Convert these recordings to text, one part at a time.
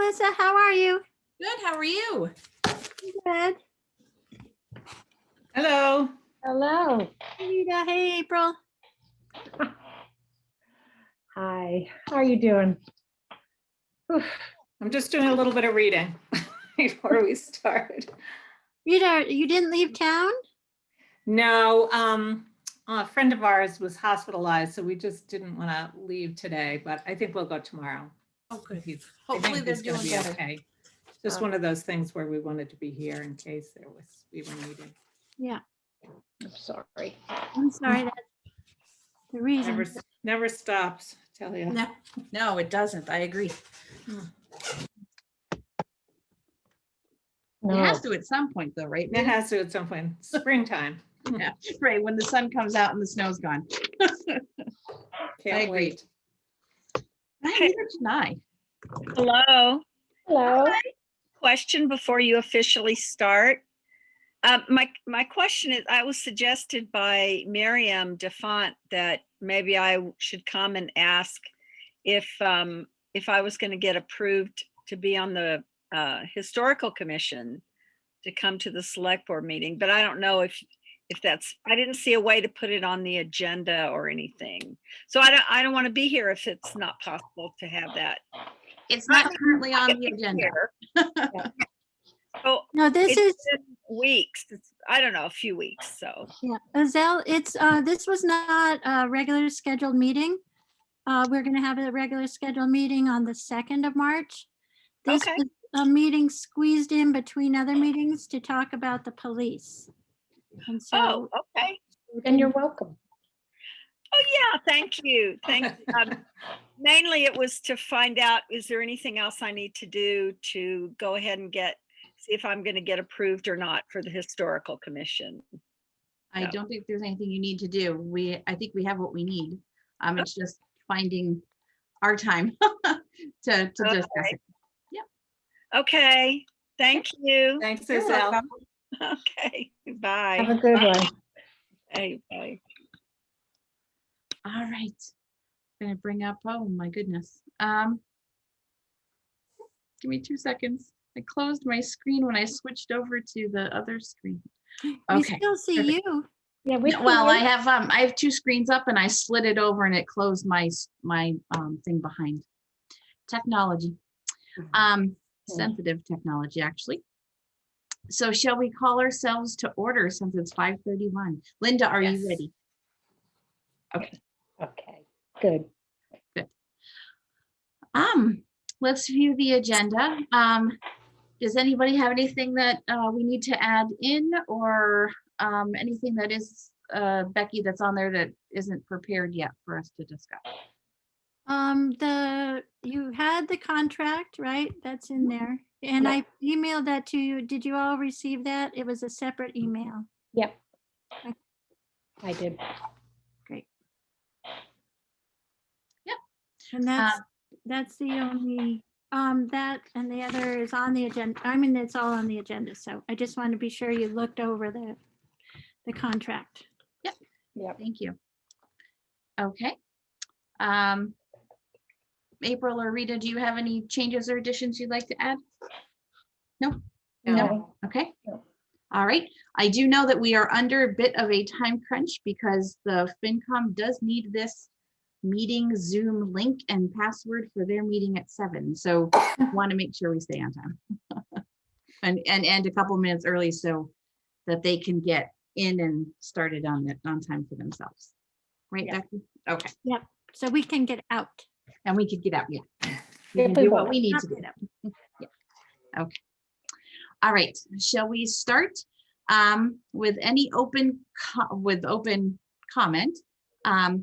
Melissa. How are you? Good, how are you? Good. Hello. Hello. Rita. Hey, April. Hi. How are you doing? Oof. I'm just doing a little bit of reading before we start. Rita, you didn't leave town? No, a friend of ours was hospitalized, so we just didn't want to leave today, but I think we'll go tomorrow. Oh, good. I Hopefully think they're he's gonna doing be better. okay. Just one of those things where we wanted to be here in case we were needed. Yeah. I'm sorry. I'm sorry. That's the reason. Never stops, I tell you. No, it doesn't. I agree. No. It has to at some point though, right? It has to at some point. Springtime. Yeah, right, when the sun comes out and the snow's gone. Can't agree. wait. Neither can I. Hello. Hello. Question before you officially start. My question is, I was suggested by Miriam Defont that maybe I should come and ask if I was going to get approved to be on the historical commission to come to the select board meeting, but I don't know if that's, I didn't see a way to put it on the agenda or anything. So I don't want to be here if it's not possible to have that. It's not currently on the agenda. Oh, No, this it's is, been weeks. I don't know, a few weeks. So yeah, Azelle, it's, this was not a regular scheduled meeting. We're going to have a regular scheduled meeting on the 2nd of March. This Okay. was a meeting squeezed in between other meetings to talk about the police. And so, okay. And you're welcome. Oh, yeah, thank you. Thank you. Mainly it was to find out, is there anything else I need to do to go ahead and see if I'm going to get approved or not for the historical commission. I don't think there's anything you need to do. I think we have what we need. It's just finding our time to discuss it. Okay, thank you. Thanks, You're Isabel. welcome. Okay, Have bye. a good one. Hey, bye. All right. Gonna bring up, oh my goodness. Give me 2 seconds. I closed my screen when I switched over to the other screen. we Okay. still see perfect. you. Yeah, we No, well, I have 2 screens up and I slid it over and it closed my thing behind. Technology. Sensitive technology, actually. So shall we call ourselves to order since it's 5:31? Linda, are Yes. you ready? Okay. Okay, good. Let's view the agenda. Does anybody have anything that we need to add in, or anything that is Becky that's on there that isn't prepared yet for us to discuss? You had the contract, right? That's in there. And I emailed that to you. Did you all receive that? It was a separate email. Yep. I did. Great. Yep. And that's the only, that and the other is on the agenda. I mean, it's all on the agenda. So I just want to be sure you looked over the contract. Yep. Thank you. Okay. April or Rita, do you have any changes or additions you'd like to add? No? No. Okay. No. All right. I do know that we are under a bit of a time crunch because the FinCom does need this meeting Zoom link and password for their meeting at 7. So want to make sure we stay on time and a couple minutes early so that they can get in and started on time for themselves. Right, Yeah. Becky? Okay. Yep. So we can get out. And we could get out. Yeah. We If can we do what want. we need Not to do. get out. Yeah. Okay. All right. Shall we start with any open comment?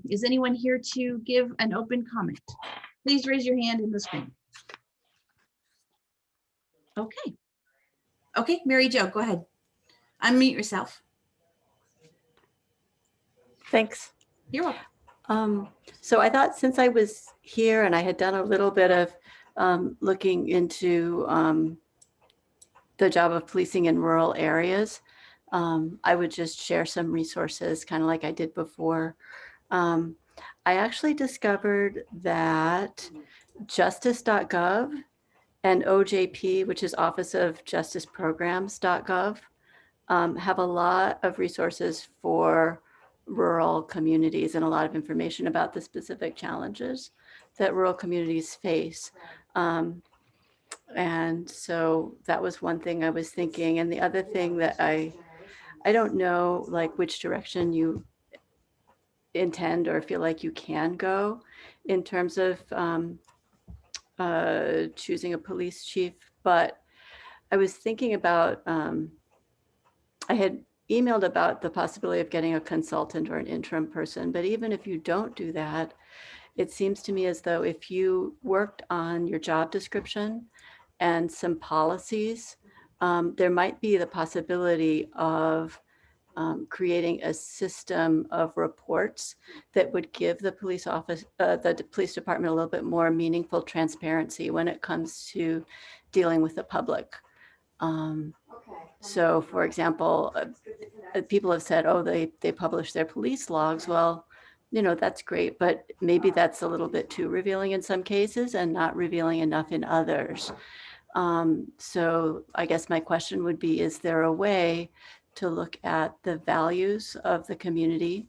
Is anyone here to give an open comment? Please raise your hand in the screen. Okay. Okay, Mary Jo, go ahead. Unmute yourself. Thanks. You're welcome. So I thought since I was here and I had done a little bit of looking into the job of policing in rural areas, I would just share some resources, kind of like I did before. I actually discovered that justice.gov and OJP, which is Office of Justice Programs.gov, have a lot of resources for rural communities and a lot of information about the specific challenges that rural communities face. And so that was one thing I was thinking. And the other thing that I don't know like which direction you intend or feel like you can go in terms of choosing a police chief, but I was thinking about, I had emailed about the possibility of getting a consultant or an interim person, but even if you don't do that, it seems to me as though if you worked on your job description and some policies, there might be the possibility of creating a system of reports that would give the police office, the police department a little bit more meaningful transparency when it comes to dealing with the public. So for example, people have said, oh, they publish their police logs. Well, you know, that's great, but maybe that's a little bit too revealing in some cases and not revealing enough in others. So I guess my question would be, is there a way to look at the values of the community,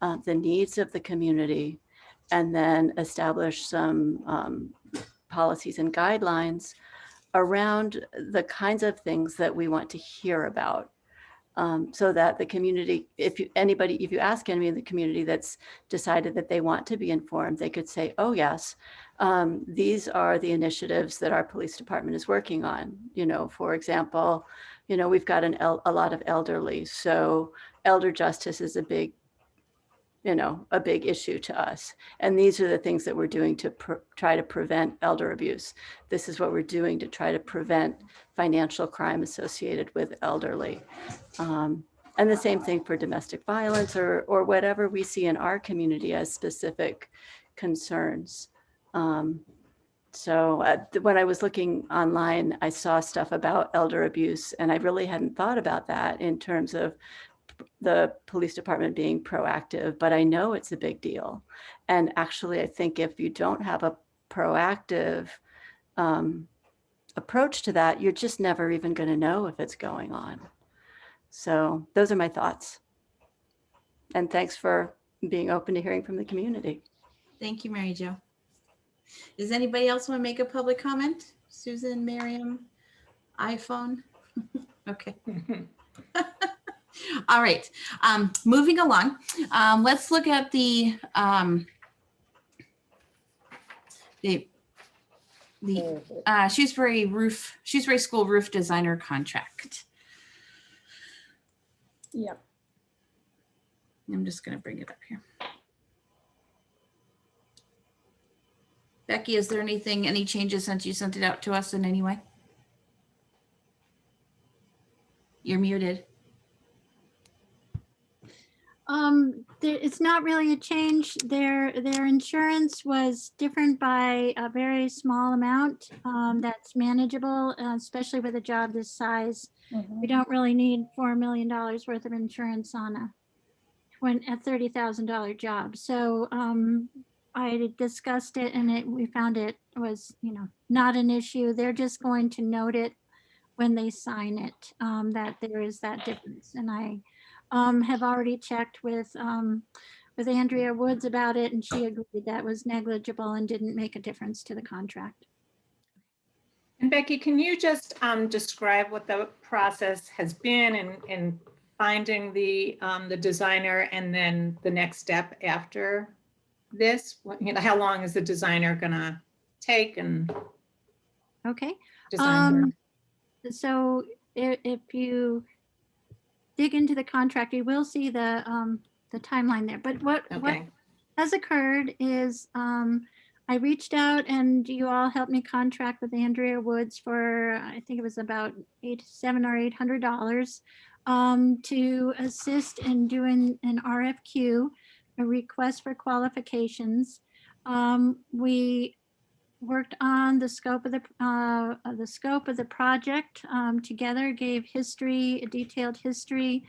the needs of the community, and then establish some policies and guidelines around the kinds of things that we want to hear about, so that the community, if you ask anybody in the community that's decided that they want to be informed, they could say, oh yes, these are the initiatives that our police department is working on. You know, for example, you know, we've got a lot of elderly, so elder justice is a big issue to us. And these are the things that we're doing to try to prevent elder abuse. This is what we're doing to try to prevent financial crime associated with elderly. And the same thing for domestic violence or whatever we see in our community as specific concerns. So when I was looking online, I saw stuff about elder abuse, and I really hadn't thought about that in terms of the police department being proactive, but I know it's a big deal. And actually, I think if you don't have a proactive approach to that, you're just never even going to know if it's going on. So those are my thoughts. And thanks for being open to hearing from the community. Thank you, Mary Jo. Does anybody else want to make a public comment? Susan, Miriam, iPhone? Okay. All right. Moving along. Let's look at the Shutesbury School roof designer contract. Yep. I'm just going to bring it up here. Becky, is there any changes since you sent it out to us in any way? You're muted. It's not really a change. Their insurance was different by a very small amount. That's manageable, especially with a job this size. We don't really need $4 million worth of insurance on a $30,000 job. So I discussed it, and we found it was, not an issue. They're just going to note it when they sign it, that there is that difference. And I have already checked with Andrea Woods about it, and she agreed that was negligible and didn't make a difference to the contract. And Becky, can you just describe what the process has been in finding the designer, and then the next step after this? How long is the designer gonna take and Okay. design work? So if you dig into the contract, you will see the timeline there. But what Okay. has occurred is I reached out, and you all helped me contract with Andrea Woods for, I think it was about $700 or $800 to assist in doing an RFQ, a request for qualifications. We worked on the scope of the project together, gave history, a detailed history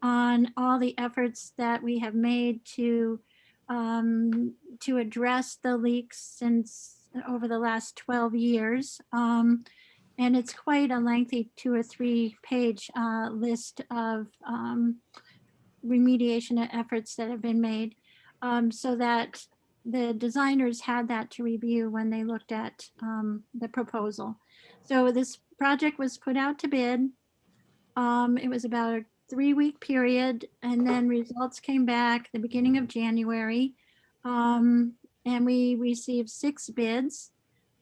on all the efforts that we have made to address the leaks since over the last 12 years. And it's quite a lengthy 2 or 3 page list of remediation efforts that have been made, so that the designers had that to review when they looked at the proposal. So this project was put out to bid. It was about a 3-week period, and then results came back the beginning of January. And we received 6 bids.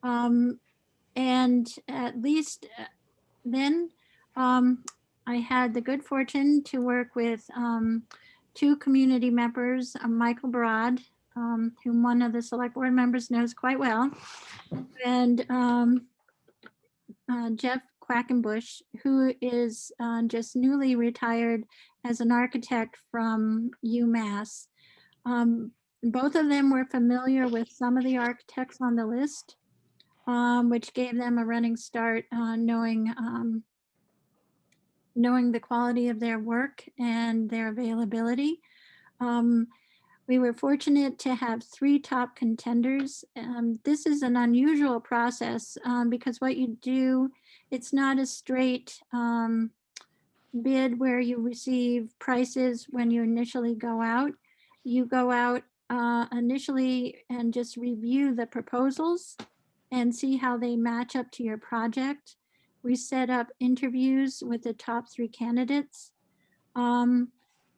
And at least then I had the good fortune to work with 2 community members, Michael Broad, whom one of the select board members knows quite well, and Jeff Quackenbush, who is just newly retired as an architect from UMass. Both of them were familiar with some of the architects on the list, which gave them a running start on knowing the quality of their work and their availability. We were fortunate to have 3 top contenders. This is an unusual process because what you do, it's not a straight bid where you receive prices when you initially go out. You go out initially and just review the proposals and see how they match up to your project. We set up interviews with the top 3 candidates.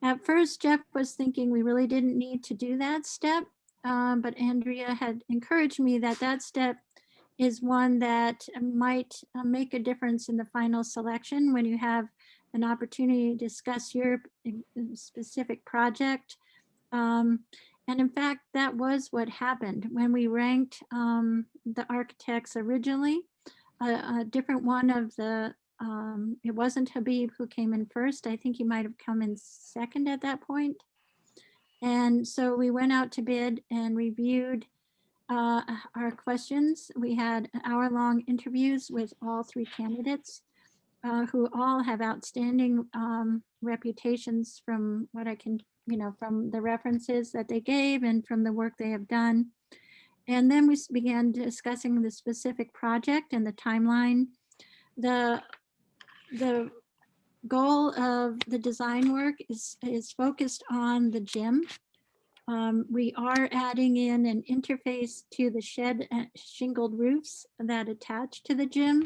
At first, Jeff was thinking we really didn't need to do that step, but Andrea had encouraged me that that step is one that might make a difference in the final selection when you have an opportunity to discuss your specific project. And in fact, that was what happened when we ranked the architects originally. A different one of the, it wasn't Habib who came in first. I think he might have come in second at that point. And so we went out to bid and reviewed our questions. We had hour-long interviews with all 3 candidates who all have outstanding reputations from what I can, from the references that they gave and from the work they have done. And then we began discussing the specific project and the timeline. The goal of the design work is focused on the gym. We are adding in an interface to the shed shingled roofs that attach to the gym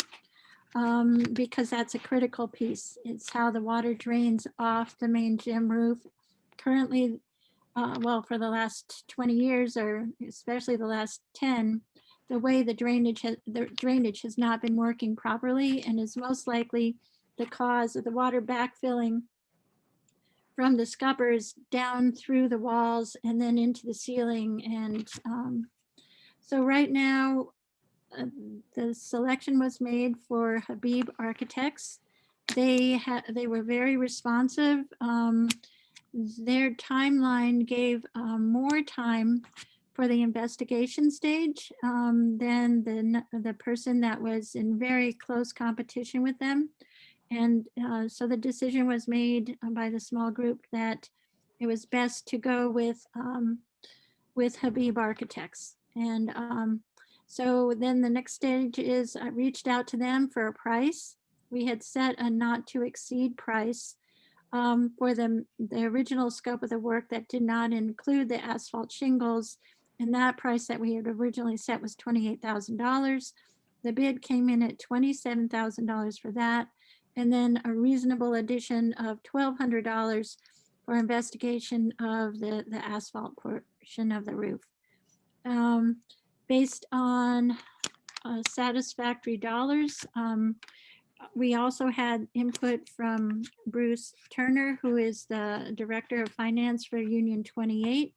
because that's a critical piece. It's how the water drains off the main gym roof. Currently, well, for the last 20 years, or especially the last 10, the way the drainage has not been working properly and is most likely the cause of the water backfilling from the scuppers down through the walls and then into the ceiling. And so right now, the selection was made for Habib Architects. They were very responsive. Their timeline gave more time for the investigation stage than the person that was in very close competition with them. And so the decision was made by the small group that it was best to go with Habib Architects. And so then the next stage is I reached out to them for a price. We had set a not to exceed price for the original scope of the work that did not include the asphalt shingles. And that price that we had originally set was $28,000. The bid came in at $27,000 for that. And then a reasonable addition of $1,200 for investigation of the asphalt portion of the roof. Based on satisfactory dollars, we also had input from Bruce Turner, who is the Director of Finance for Union 28.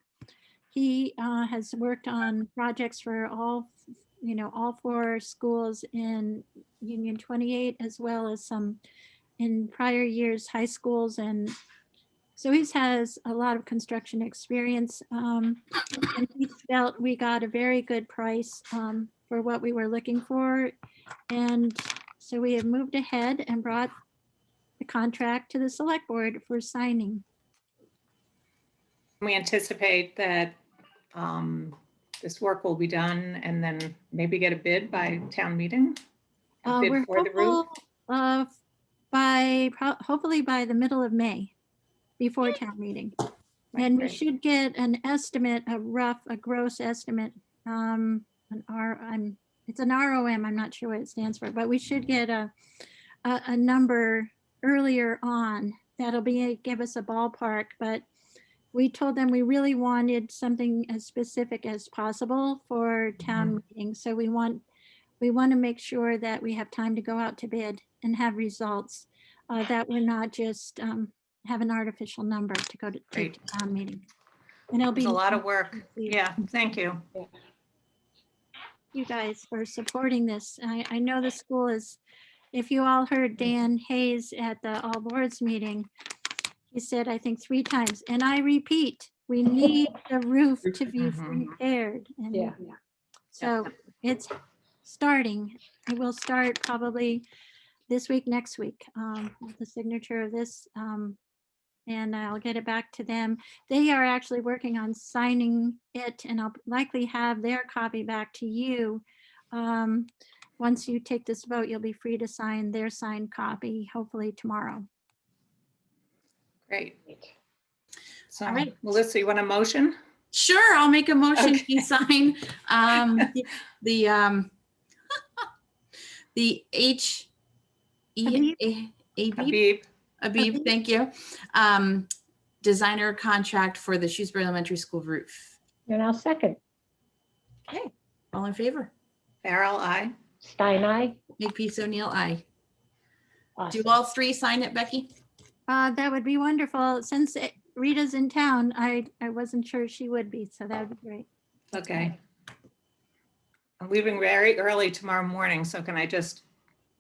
He has worked on projects for all 4 schools in Union 28, as well as some in prior years, high schools. And so he has a lot of construction experience. And he felt we got a very good price for what we were looking for. And so we have moved ahead and brought the contract to the select board for signing. We anticipate that this work will be done and then maybe get a bid by town meeting? A bid We're for the roof? hopeful of hopefully by the middle of May, before town meeting. And we Great. should get an estimate, a gross estimate. It's an ROM, I'm not sure what it stands for, but we should get a number earlier on. That'll give us a ballpark, but we told them we really wanted something as specific as possible for town meeting. So we want to make sure that we have time to go out to bid and have results, that we're not just have an artificial number to go to take Great. to town meeting. And it'll It's be a lot of work. you Yeah, thank you. guys for supporting this. I know the school is, if you all heard Dan Hayes at the all boards meeting, he said, I think 3 times, and I repeat, we need the roof to be Mhm. repaired. And Yeah. so it's starting. It will start probably this week, next week, with the signature of this. And I'll get it back to them. They are actually working on signing it, and I'll likely have their copy back to you. Once you take this vote, you'll be free to sign their signed copy, hopefully tomorrow. Great. So, All right. Melissa, you want a motion? Sure, I'll make a motion Okay. to sign the Habib? Abib, thank you. Designer contract for the Shutesbury Elementary School roof. And I'll second. Okay, all in favor? Farrell, I. Stein, aye. Makepeace O'Neill, aye. Do Awesome. all 3 sign it, Becky? That would be wonderful. Since Rita's in town, I wasn't sure she would be, so that would be great. Okay. I'm leaving very early tomorrow morning, so can I just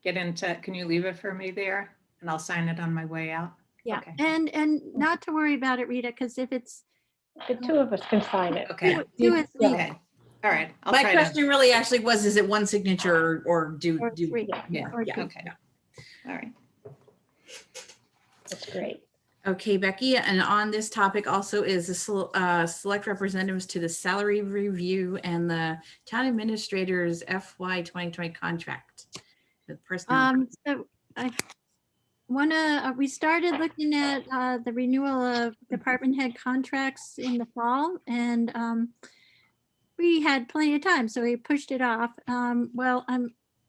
can you leave it for me there? And I'll sign it on my way out. Yeah, Okay. and not to worry about it, Rita, because if it's The 2 of us can sign it. Okay. do as Yeah. needed, Okay. All right. I'll My try to. question really actually was, is it 1 signature or do or 3. more? or Yeah. 2. Okay. All right. That's great. Okay, Becky, and on this topic also is the select representatives to the salary review and the town administrator's FY 2020 contract. With personnel. So I we started looking at the renewal of department head contracts in the fall, and we had plenty of time, so we pushed it off.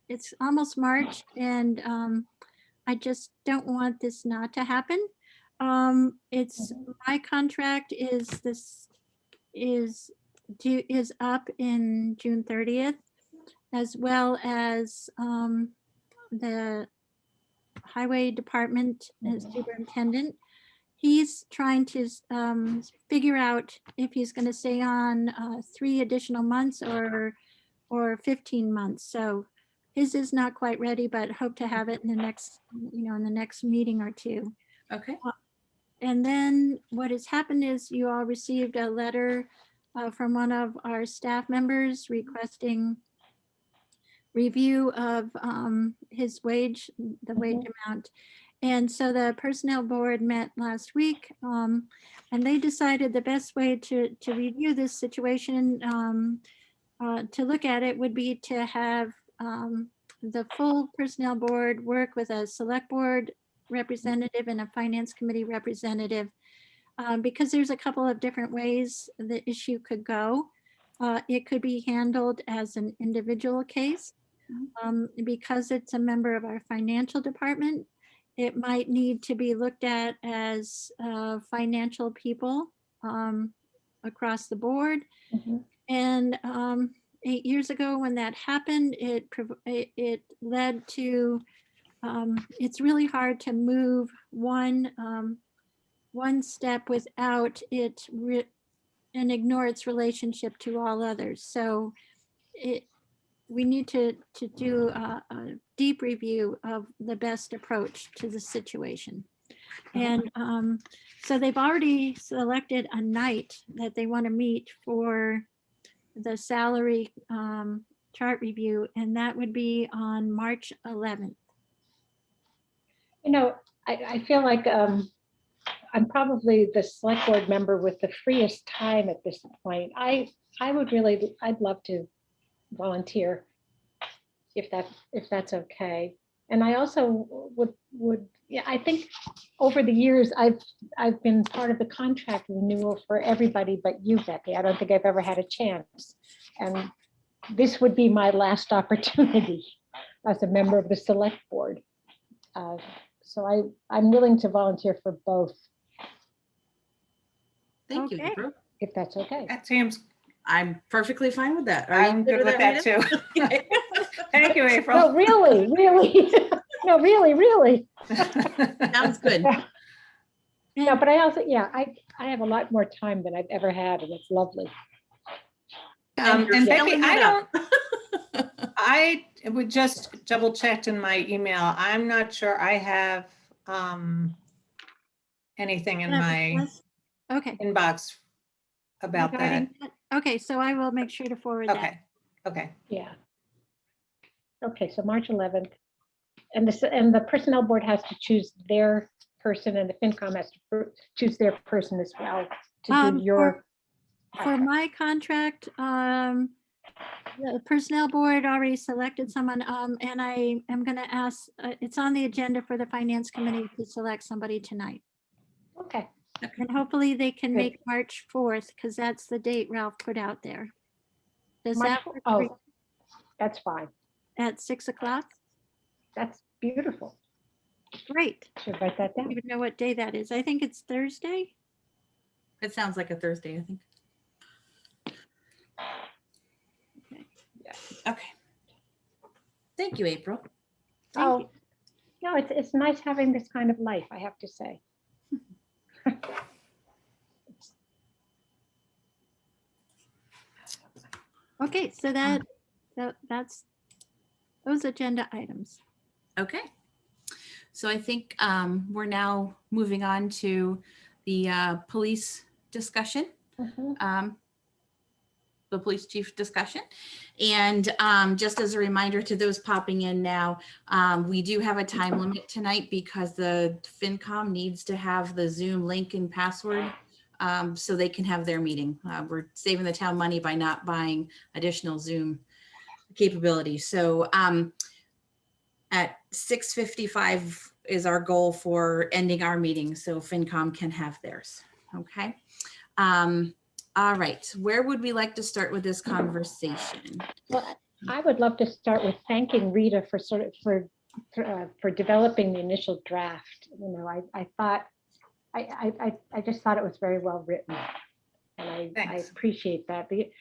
It's almost March, and I just don't want this not to happen. It's my contract is up in June 30th, as well as the highway department superintendent. He's trying to figure out if he's going to stay on 3 additional months or 15 months. So his is not quite ready, but hope to have it in the next, in the next meeting or 2. Okay. And then what has happened is you all received a letter from one of our staff members requesting review of his wage, the wage amount. And so the personnel board met last week, and they decided the best way to review this situation, to look at it, would be to have the full personnel board work with a select board representative and a finance committee representative, because there's a couple of different ways the issue could go. It could be handled as an individual case. Because it's a member of our financial department, it might need to be looked at as financial people across the board. Mhm. And 8 years ago when that happened, it led to, it's really hard to move one step without it and ignore its relationship to all others. So we need to do a deep review of the best approach to the situation. And so they've already selected a night that they want to meet for the salary chart review, and that would be on March 11th. I feel like I'm probably the select board member with the freest time at this point. I I'd love to volunteer if that's okay. And I also yeah, I think over the years, I've been part of the contract renewal for everybody but you, Becky. I don't think I've ever had a chance. And this would be my last opportunity as a member of the select board. So I'm willing to volunteer for both, Thank you, Okay. April. if that's okay. That seems, I'm perfectly fine with that. Are you I'm good with that Rita? too. Okay. Thank you, No, April. really, no, really. Sounds good. No, but I also, yeah, I have a lot more time than I've ever had, and it's lovely. You're And Becky, filling I it don't, up. I would just double checked in my email. I'm not sure I have anything in my Yes. Okay. inbox about that. regarding Okay, so I will make sure to forward that. Okay, okay. Yeah. Okay, so March 11th. And the personnel board has to choose their person, and the FinCom has to choose their person as well to do your. For my contract, the personnel board already selected someone, and I am gonna ask, it's on the agenda for the finance committee to select somebody tonight. Okay, And hopefully they can Good. make March 4th, because that's the date Ralph put out there. Does March that four- work for you oh, that's fine. at 6 o'clock? That's beautiful. Great. Should write that I don't down. even know what day that is. I think it's Thursday. It sounds like a Thursday, I think. Okay. Okay. Thank you, April. Thank you. Oh, no, it's nice having this kind of life, I have to say. Okay, so that's those agenda items. Okay. So I think we're now moving on to the police discussion. Mhm. The police chief discussion. And just as a reminder to those popping in now, we do have a time limit tonight because the FinCom needs to have the Zoom link and password so they can have their meeting. We're saving the town money by not buying additional Zoom capabilities. So at 6:55 is our goal for ending our meeting so FinCom can have theirs. Okay. All right, where would we like to start with this conversation? Well, I would love to start with thanking Rita for developing the initial draft. You know, I thought, I just thought it was very well written. And I Thanks. appreciate that. The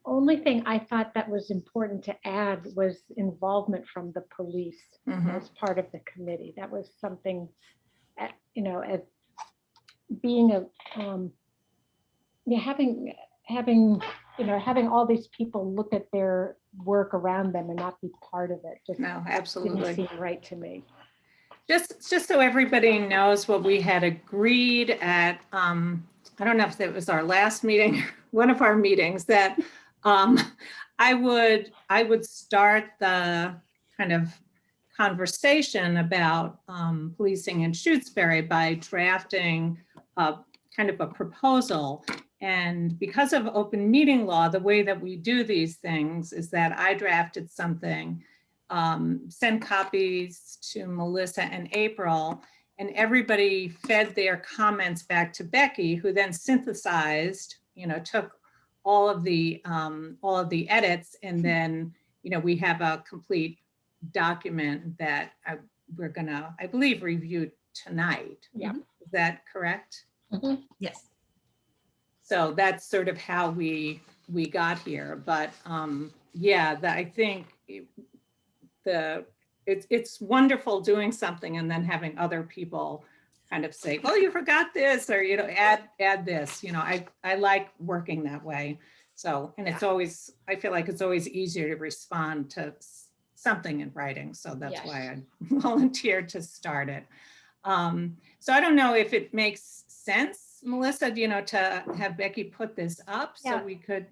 only thing I thought that was important to add was involvement from the police Mhm. as part of the committee. That was something, you know, as being a, yeah, having all these people look at their work around them and not be part of it just No, didn't absolutely. seem right to me. Just so everybody knows what we had agreed at, I don't know if it was our last meeting, one of our meetings, that I would start the kind of conversation about policing in Shutesbury by drafting a kind of a proposal. And because of open meeting law, the way that we do these things is that I drafted something, send copies to Melissa and April, and everybody fed their comments back to Becky, who then synthesized, you know, took all of the edits, and then, you know, we have a complete document that we're gonna, I believe, review tonight. Yeah. Is that correct? Yes. So that's sort of how we got here. But yeah, I think it's wonderful doing something and then having other people kind of say, oh, you forgot this, or, you know, add this. You know, I like working that way. So, and it's always, I feel like it's always easier to respond to something in writing. So that's Yes. why I volunteered to start it. So I don't know if it makes sense, Melissa, you know, to have Becky put this up so Yeah. we could.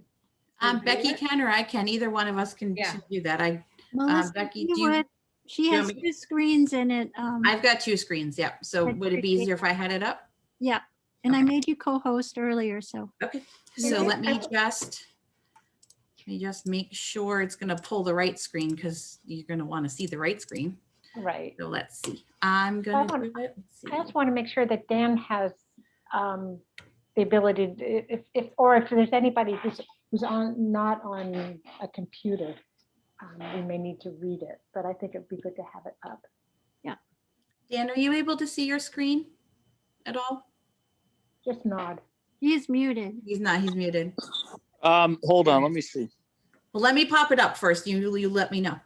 Becky review it? can or I can, either one of us can Yeah. do that. Melissa, Becky, you do you- would- she you has want me- 2 screens in it. I've got 2 screens, yep. So I'd would it be appreciate easier if I had it up? Yeah, and I Okay. made you co-host earlier, so. Okay, You're so good. let me just me just make sure it's gonna pull the right screen because you're gonna want to see the right screen. Right. So let's see. I'm gonna want- do it. Let's see. I also want to make sure that Dan has the ability, if there's anybody who's not on a computer, we may need to read it, but I think it'd be good to have it up. Dan, are you able to see your screen at all? Just nod. He's muted. He's not, he's muted. Hold on, let me see. Well, let me pop it up first. You let me know.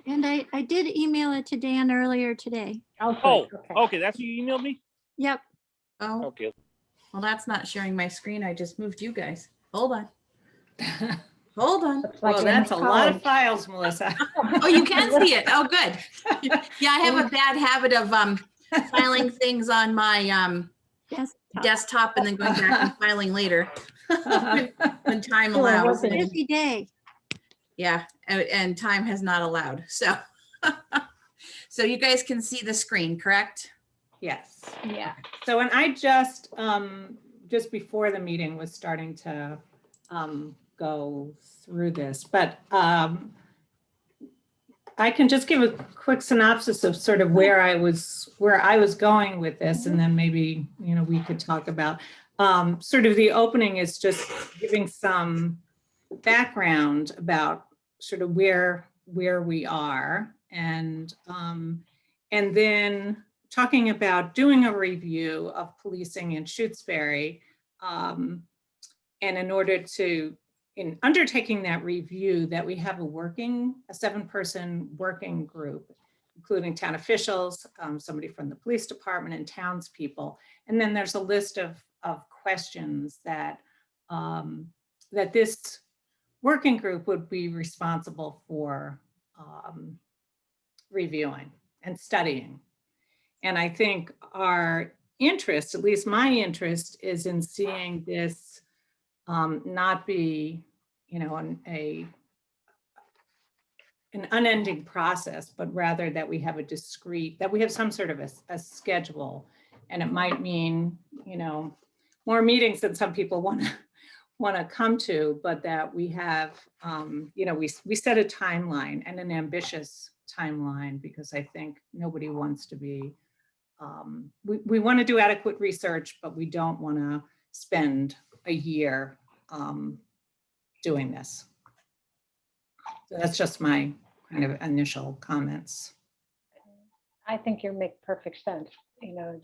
And I did email it to Dan earlier today. Oh, good, Oh, okay. okay, that's what you emailed me? Yep. Oh, Okay. well, that's not sharing my screen. I just moved you guys. Hold on. Hold on. Looks like Well, we're in that's a lot of college. files, Melissa. Oh, you can see it. Oh, good. Yeah, I have a bad habit of filing things on my Desktop. desktop and then going back and filing later when time Sure, allows. working. And- Busy day. Yeah, and time has not allowed. So, so you guys can see the screen, correct? Yes. Yeah. So, and I just before the meeting was starting to go through this, but I can just give a quick synopsis of sort of where I was going with this, and then maybe, we could talk about sort of the opening is just giving some background about sort of where we are, and then talking about doing a review of policing in Shutesbury, and in order to, in undertaking that review, that we have a 7-person working group, including town officials, somebody from the police department, and townspeople. And then there's a list of questions that that this working group would be responsible for reviewing and studying. And I think our interest, at least my interest, is in seeing this not be, an unending process, but rather that we have that we have some sort of a schedule. And it might mean, more meetings than some people want to come to, but that we have, we set a timeline, and an ambitious timeline, because I think nobody wants to be, we want to do adequate research, but we don't want to spend a year doing this. So that's just my kind of initial comments. I think you make perfect sense, and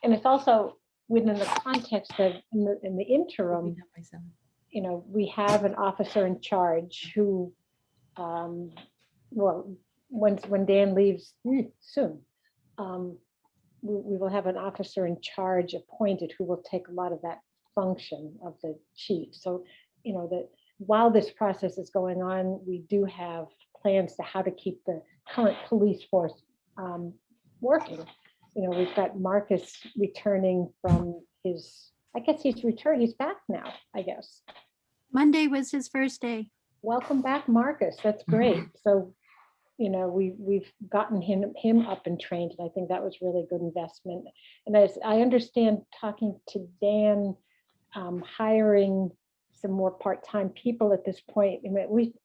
it's also within the context of in the interim, we have an officer in charge who, well, when Dan leaves soon, we will have an officer in charge appointed who will take a lot of that function of the chief. So, that while this process is going on, we do have plans to how to keep the current police force working. We've got Marcus returning from I guess he's returned, he's back now, I guess. Monday was his first day. Welcome back, Marcus. That's great. So, we've gotten him up and trained, and I think that was really good investment. And as I understand, talking to Dan, hiring some more part-time people at this point,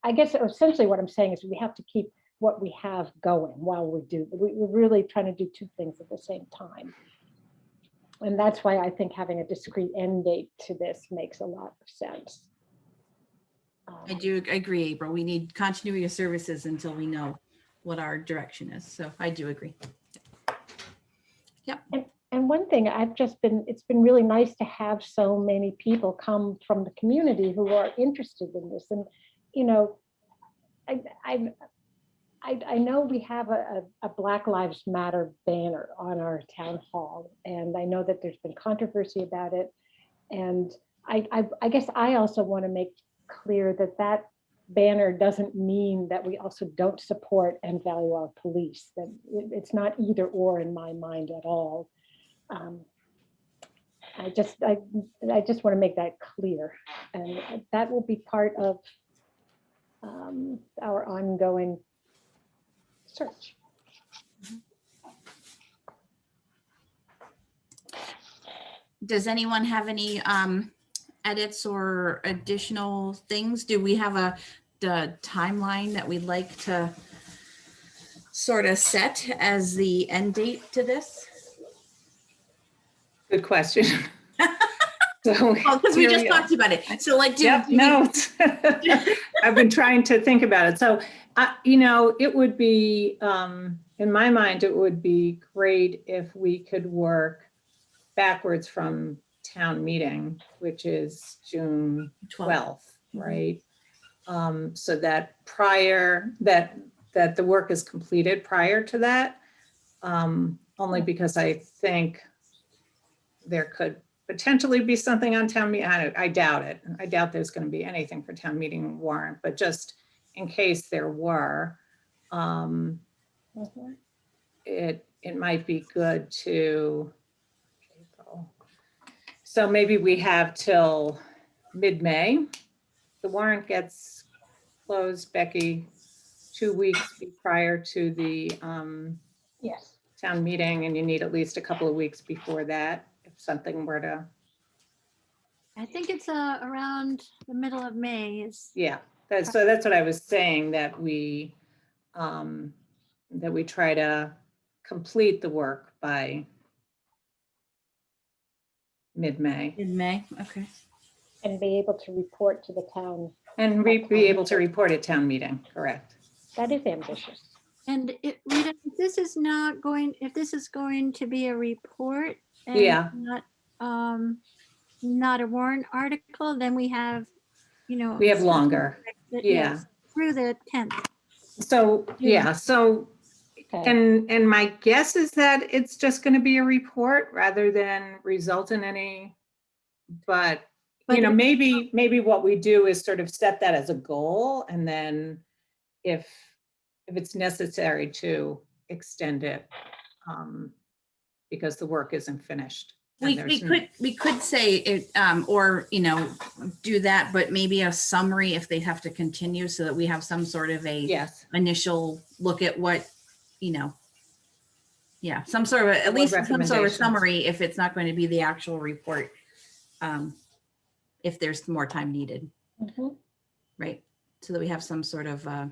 I guess essentially what I'm saying is we have to keep what we have going while we're really trying to do two things at the same time. And that's why I think having a discrete end date to this makes a lot of sense. I do agree, April. We need continuity of services until we know what our direction is. So I do agree. Yep. And one thing it's been really nice to have so many people come from the community who are interested in this. And, I know we have a Black Lives Matter banner on our town hall, and I know that there's been controversy about it. And I guess I also want to make clear that banner doesn't mean that we also don't support and value our police. That it's not either or in my mind at all. I just want to make that clear, and that will be part of our ongoing search. Does anyone have any edits or additional things? Do we have the timeline that we'd like to sort of set as the end date to this? Good question. So Oh, because we here just are. talked about it. So like, Yep, no. I've been trying to think about it. So, it would be, in my mind, it would be great if we could work backwards from town meeting, which is June 12th, right? So that that the work is completed prior to that, only because I think there could potentially be something on town meeting. I doubt it. I doubt there's going to be anything for town meeting warrant, but just in case there were, Mhm. it might be good to, so maybe we have till mid-May. The warrant gets closed, Becky, 2 weeks prior to the Yes, town meeting, and you need at least a couple of weeks before that if something were to, I think it's around the middle of May is, yeah. So that's what I was saying, that we try to complete the work by mid-May In May, okay. and be able to report to the town. and be able to report at town meeting, correct? That is ambitious. and Rita, if this is going to be a report and Yeah. not a warrant article, then we have, We have longer. but Yeah. yes, through the 10th. So, yeah, so, Okay. and my guess is that it's just going to be a report rather than result in any, but, But maybe what we do is sort of set that as a goal, and then if it's necessary to extend it, because the work isn't finished. and We could say it, or, do that, but maybe a summary if they have to continue, so that we have some sort of a Yes, initial look at what, yeah, some sort of, at What least some sort of recommendations? summary if it's not going to be the actual report. If there's more time needed, Mhm. right? So that we have some sort of, I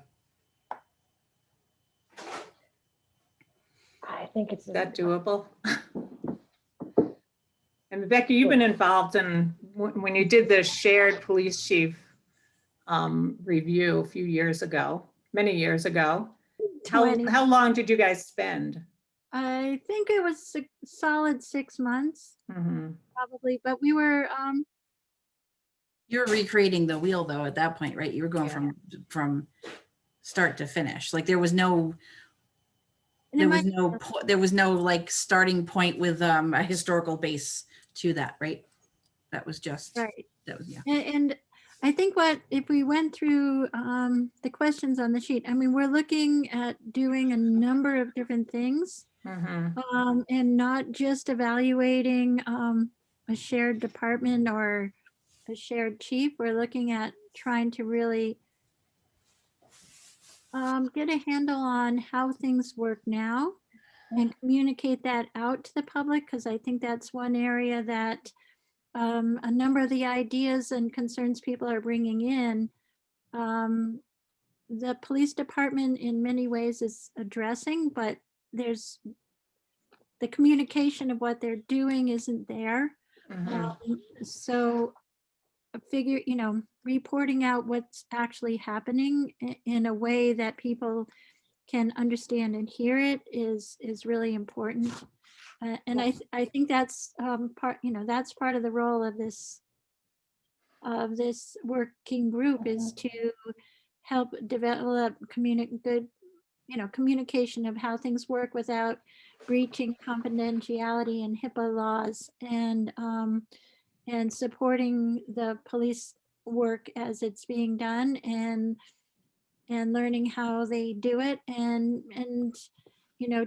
think it's. is that doable? And Becky, you've been involved in, when you did the shared police chief review a few years ago, many years ago. 20. How long did you guys spend? I think it was a solid 6 months, Mhm. probably, but we were, you're recreating the wheel though at that point, right? You were going Yeah. from start to finish. Like there was no, and it there was no like starting point with a historical base to that, right? That was just, right. that was, yeah. And I think if we went through the questions on the sheet, I mean, we're looking at doing a number of different things, Mhm. and not just evaluating a shared department or a shared chief. We're looking at trying to really get a handle on how things work now and communicate that out to the public, because I think that's one area that a number of the ideas and concerns people are bringing in, the police department in many ways is addressing, but there's the communication of what they're doing isn't there. Mhm. So figure, reporting out what's actually happening in a way that people can understand and hear it is really important. And I think that's part, that's part of the role of this working group, is to help develop good, communication of how things work without breaching confidentiality and HIPAA laws, and supporting the police work as it's being done, and learning how they do it, and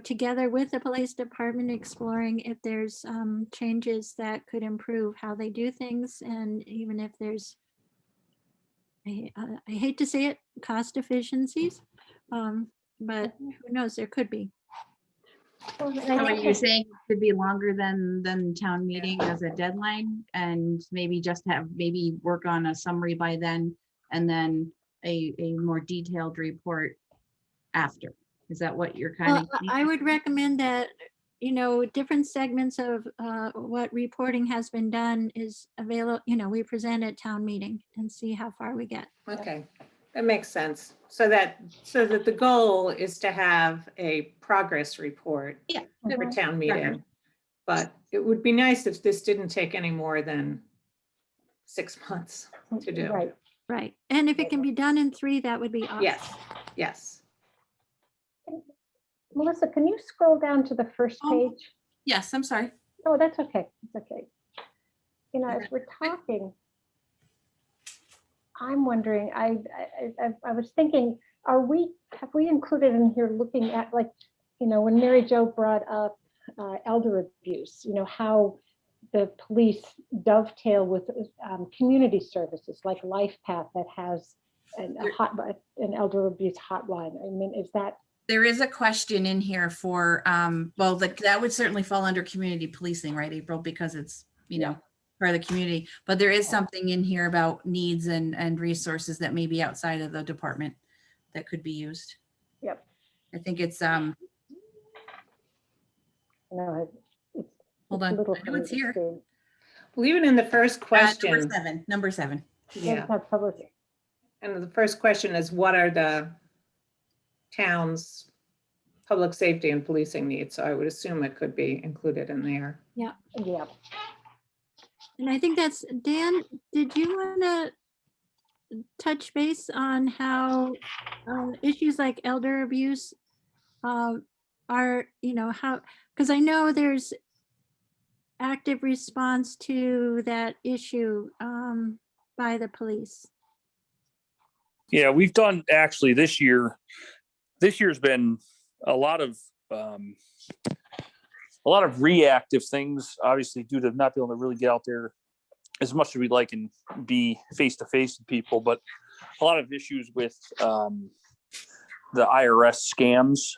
together with the police department, exploring if there's changes that could improve how they do things, and even if there's, I hate to say it, cost efficiencies, but who knows, there could be. Well, and So I are think you that- saying it could be longer than town meeting as a deadline and maybe just maybe work on a summary by then and then a more detailed report after? Is that what you're kind Well, of? I would recommend that, different segments of what reporting has been done is available, we present at town meeting and see how far we get. Okay, that makes sense. So that the goal is to have a progress report Yeah. for Mhm. town meeting. But it would be nice if this didn't take any more than 6 months to do. Right. Right. And if it can be done in 3, that would be awesome. Yes, yes. Melissa, can you scroll down to the first Oh. page? Yes, I'm sorry. No, that's okay. It's okay. As we're talking, I'm wondering, I was thinking, have we included in here looking at like, when Mary Jo brought up elder abuse, how the police dovetail with community services like Life Path that has an elder abuse hotline. I mean, is that? There is a question in here for, well, that would certainly fall under community policing, right, April? Because it's, part of the community. But there is something in here about needs and resources that may be outside of the department that could be used. Yep. I think it's, No, hold it's a on, little I know it's here. confusing. Well, even in the first question, Number seven. yeah, It's not public. and the first question is, what are the town's public safety and policing needs? So I would assume it could be included in there. Yeah. And I think that's, Dan, did you want to touch base on how issues like elder abuse are, how, because I know there's active response to that issue by the police. Yeah, we've done actually this year's been a lot of reactive things, obviously due to not being able to really get out there as much as we'd like and be face to face with people, but a lot of issues with the IRS scams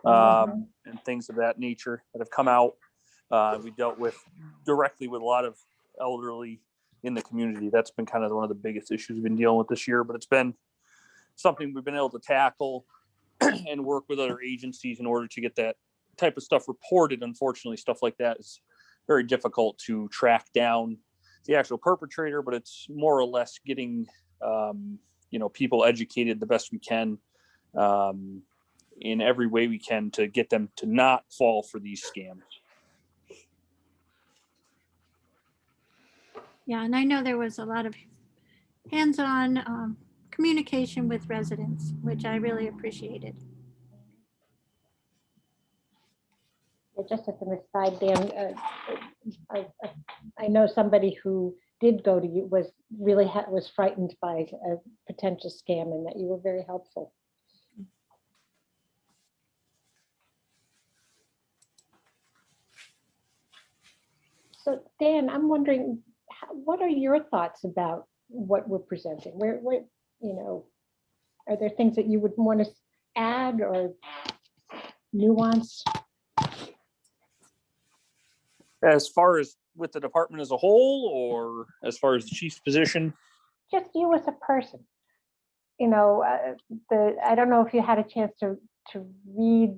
and things of that nature that have come out. We dealt with directly with a lot of elderly in the community. That's been kind of one of the biggest issues we've been dealing with this year, but it's been something we've been able to tackle and work with other agencies in order to get that type of stuff reported. Unfortunately, stuff like that is very difficult to track down the actual perpetrator, but it's more or less getting, people educated the best we can in every way we can to get them to not fall for these scams. Yeah, and I know there was a lot of hands-on communication with residents, which I really appreciated. Just as an aside, Dan, I know somebody who did go to you, was frightened by a potential scam, and that you were very helpful. So Dan, I'm wondering, what are your thoughts about what we're presenting? Where, are there things that you would want to add or nuance? As far as with the department as a whole, or as far as the chief's position? Just you as a person. I don't know if you had a chance to read,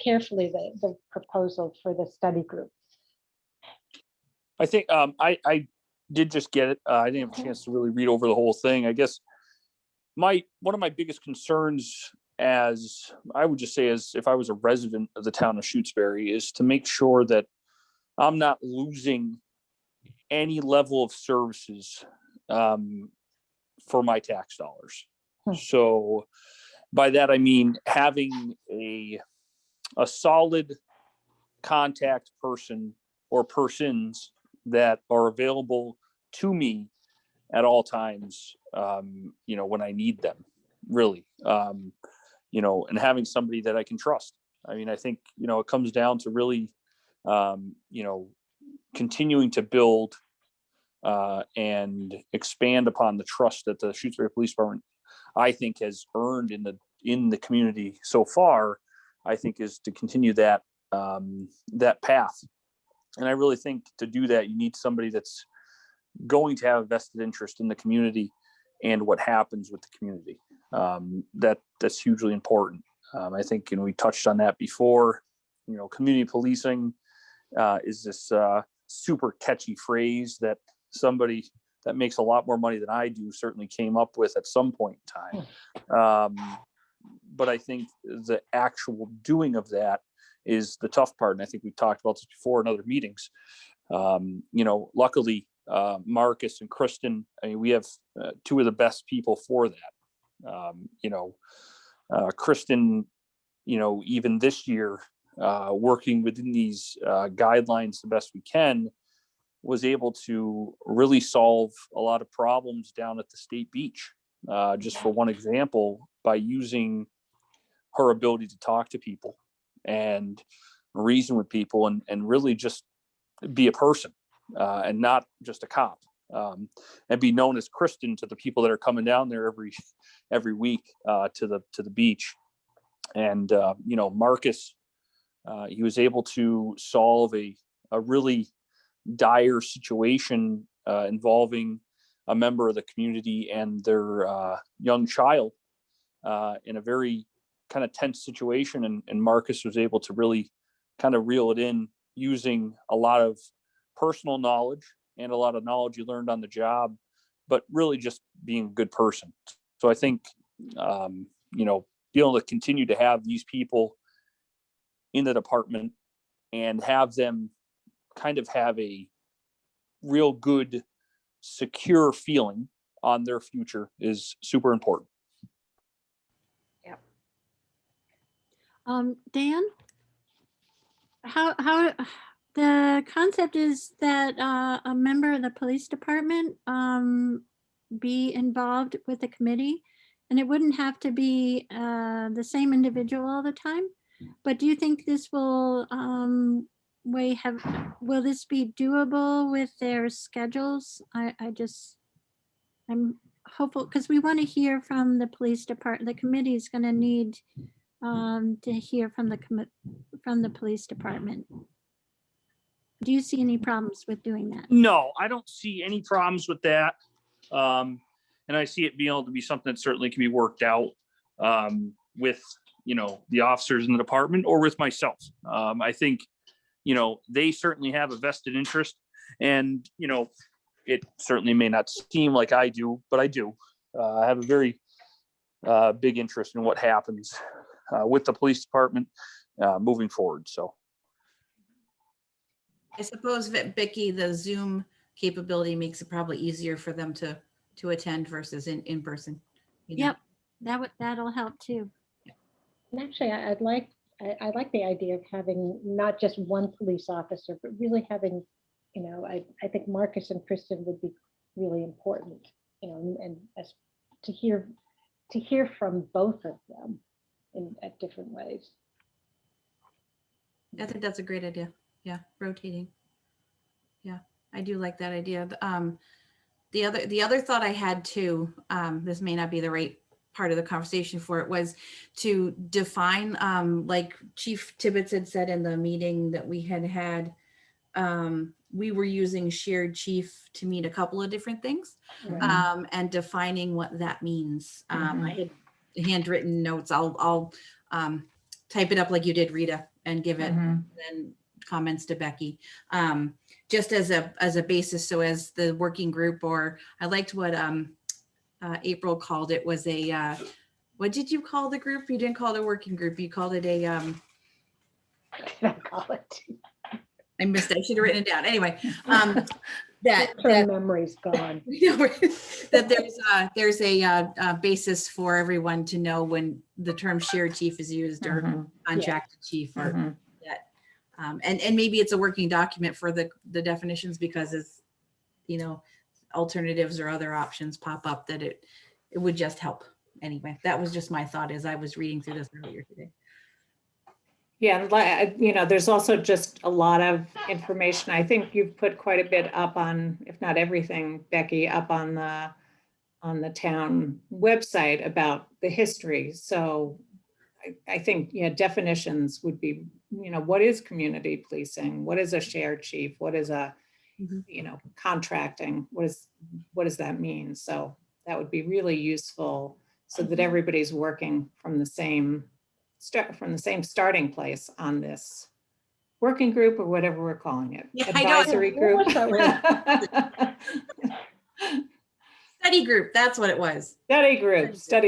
carefully the proposal for the study group. I think I did just get it. I didn't have a chance to really read over the whole thing. I guess one of my biggest concerns, as I would just say, as if I was a resident of the town of Shutesbury, is to make sure that I'm not losing any level of services for my tax dollars. So by that, I mean having a solid contact person or persons that are available to me at all times, when I need them, really, and having somebody that I can trust. I mean, I think, it comes down to really, continuing to build and expand upon the trust that the Shutesbury Police Department, I think, has earned in the community so far, I think, is to continue that that path. And I really think to do that, you need somebody that's going to have a vested interest in the community and what happens with the community. That's hugely important. I think, and we touched on that before, community policing is this super catchy phrase that somebody that makes a lot more money than I do certainly came up with at some point in time. But I think the actual doing of that is the tough part. And I think we talked about this before in other meetings. Luckily, Marcus and Kristen, I mean, we have two of the best people for that. Kristen, even this year, working within these guidelines the best we can, was able to really solve a lot of problems down at the state beach. Just for one example, by using her ability to talk to people and reason with people and really just be a person and not just a cop, and be known as Kristen to the people that are coming down there every week to the beach. And Marcus, he was able to solve a really dire situation involving a member of the community and their young child in a very kind of tense situation. And Marcus was able to really kind of reel it in using a lot of personal knowledge and a lot of knowledge you learned on the job, but really just being a good person. So I think, being able to continue to have these people in the department and have them kind of have a real good, secure feeling on their future is super important. Dan, how the concept is that a member of the police department be involved with the committee, and it wouldn't have to be the same individual all the time. But do you think this will will this be doable with their schedules? I'm hopeful, because we want to hear from the police department. The committee is going to need to hear from the police department. Do you see any problems with doing that? No, I don't see any problems with that. And I see it being able to be something that certainly can be worked out with, the officers in the department or with myself. I think, they certainly have a vested interest, and, it certainly may not seem like I do, but I do. I have a very big interest in what happens with the police department moving forward. So I suppose that Becky, the Zoom capability makes it probably easier for them to attend versus in person. Yep, that'll help too. And actually, I like the idea of having not just one police officer, but really having, I think Marcus and Kristen would be really important, and as to hear from both of them at different ways. I think that's a great idea. Yeah, rotating. Yeah, I do like that idea. The other thought I had too, this may not be the right part of the conversation for it, was to define, like Chief Tibbetts had said in the meeting that we had, we were using shared chief to mean a couple of different things, and defining what that means. I had handwritten notes. I'll type it up like you did, Rita, and give it then comments to Becky, just as a basis. So as the working group, or I liked what April called it, was a what did you call the group? You didn't call it a working group. You called it a I missed it. I should have written it down. Anyway, that memory's gone. that there's a basis for everyone to know when the term shared chief is used, or contracted chief, or that, and maybe it's a working document for the definitions, because as alternatives or other options pop up, that it would just help. Anyway, that was just my thought as I was reading through this earlier today. Yeah, there's also just a lot of information. I think you've put quite a bit up on, if not everything, Becky, up on the town website about the history. So I think, yeah, definitions would be, what is community policing? What is a shared chief? What is a, Mhm. contracting? What does that mean? So that would be really useful so that everybody's working from the same starting place on this working group or whatever we're calling it. Yeah, I know. Advisory What group. was that word? Study group, that's what it was. Study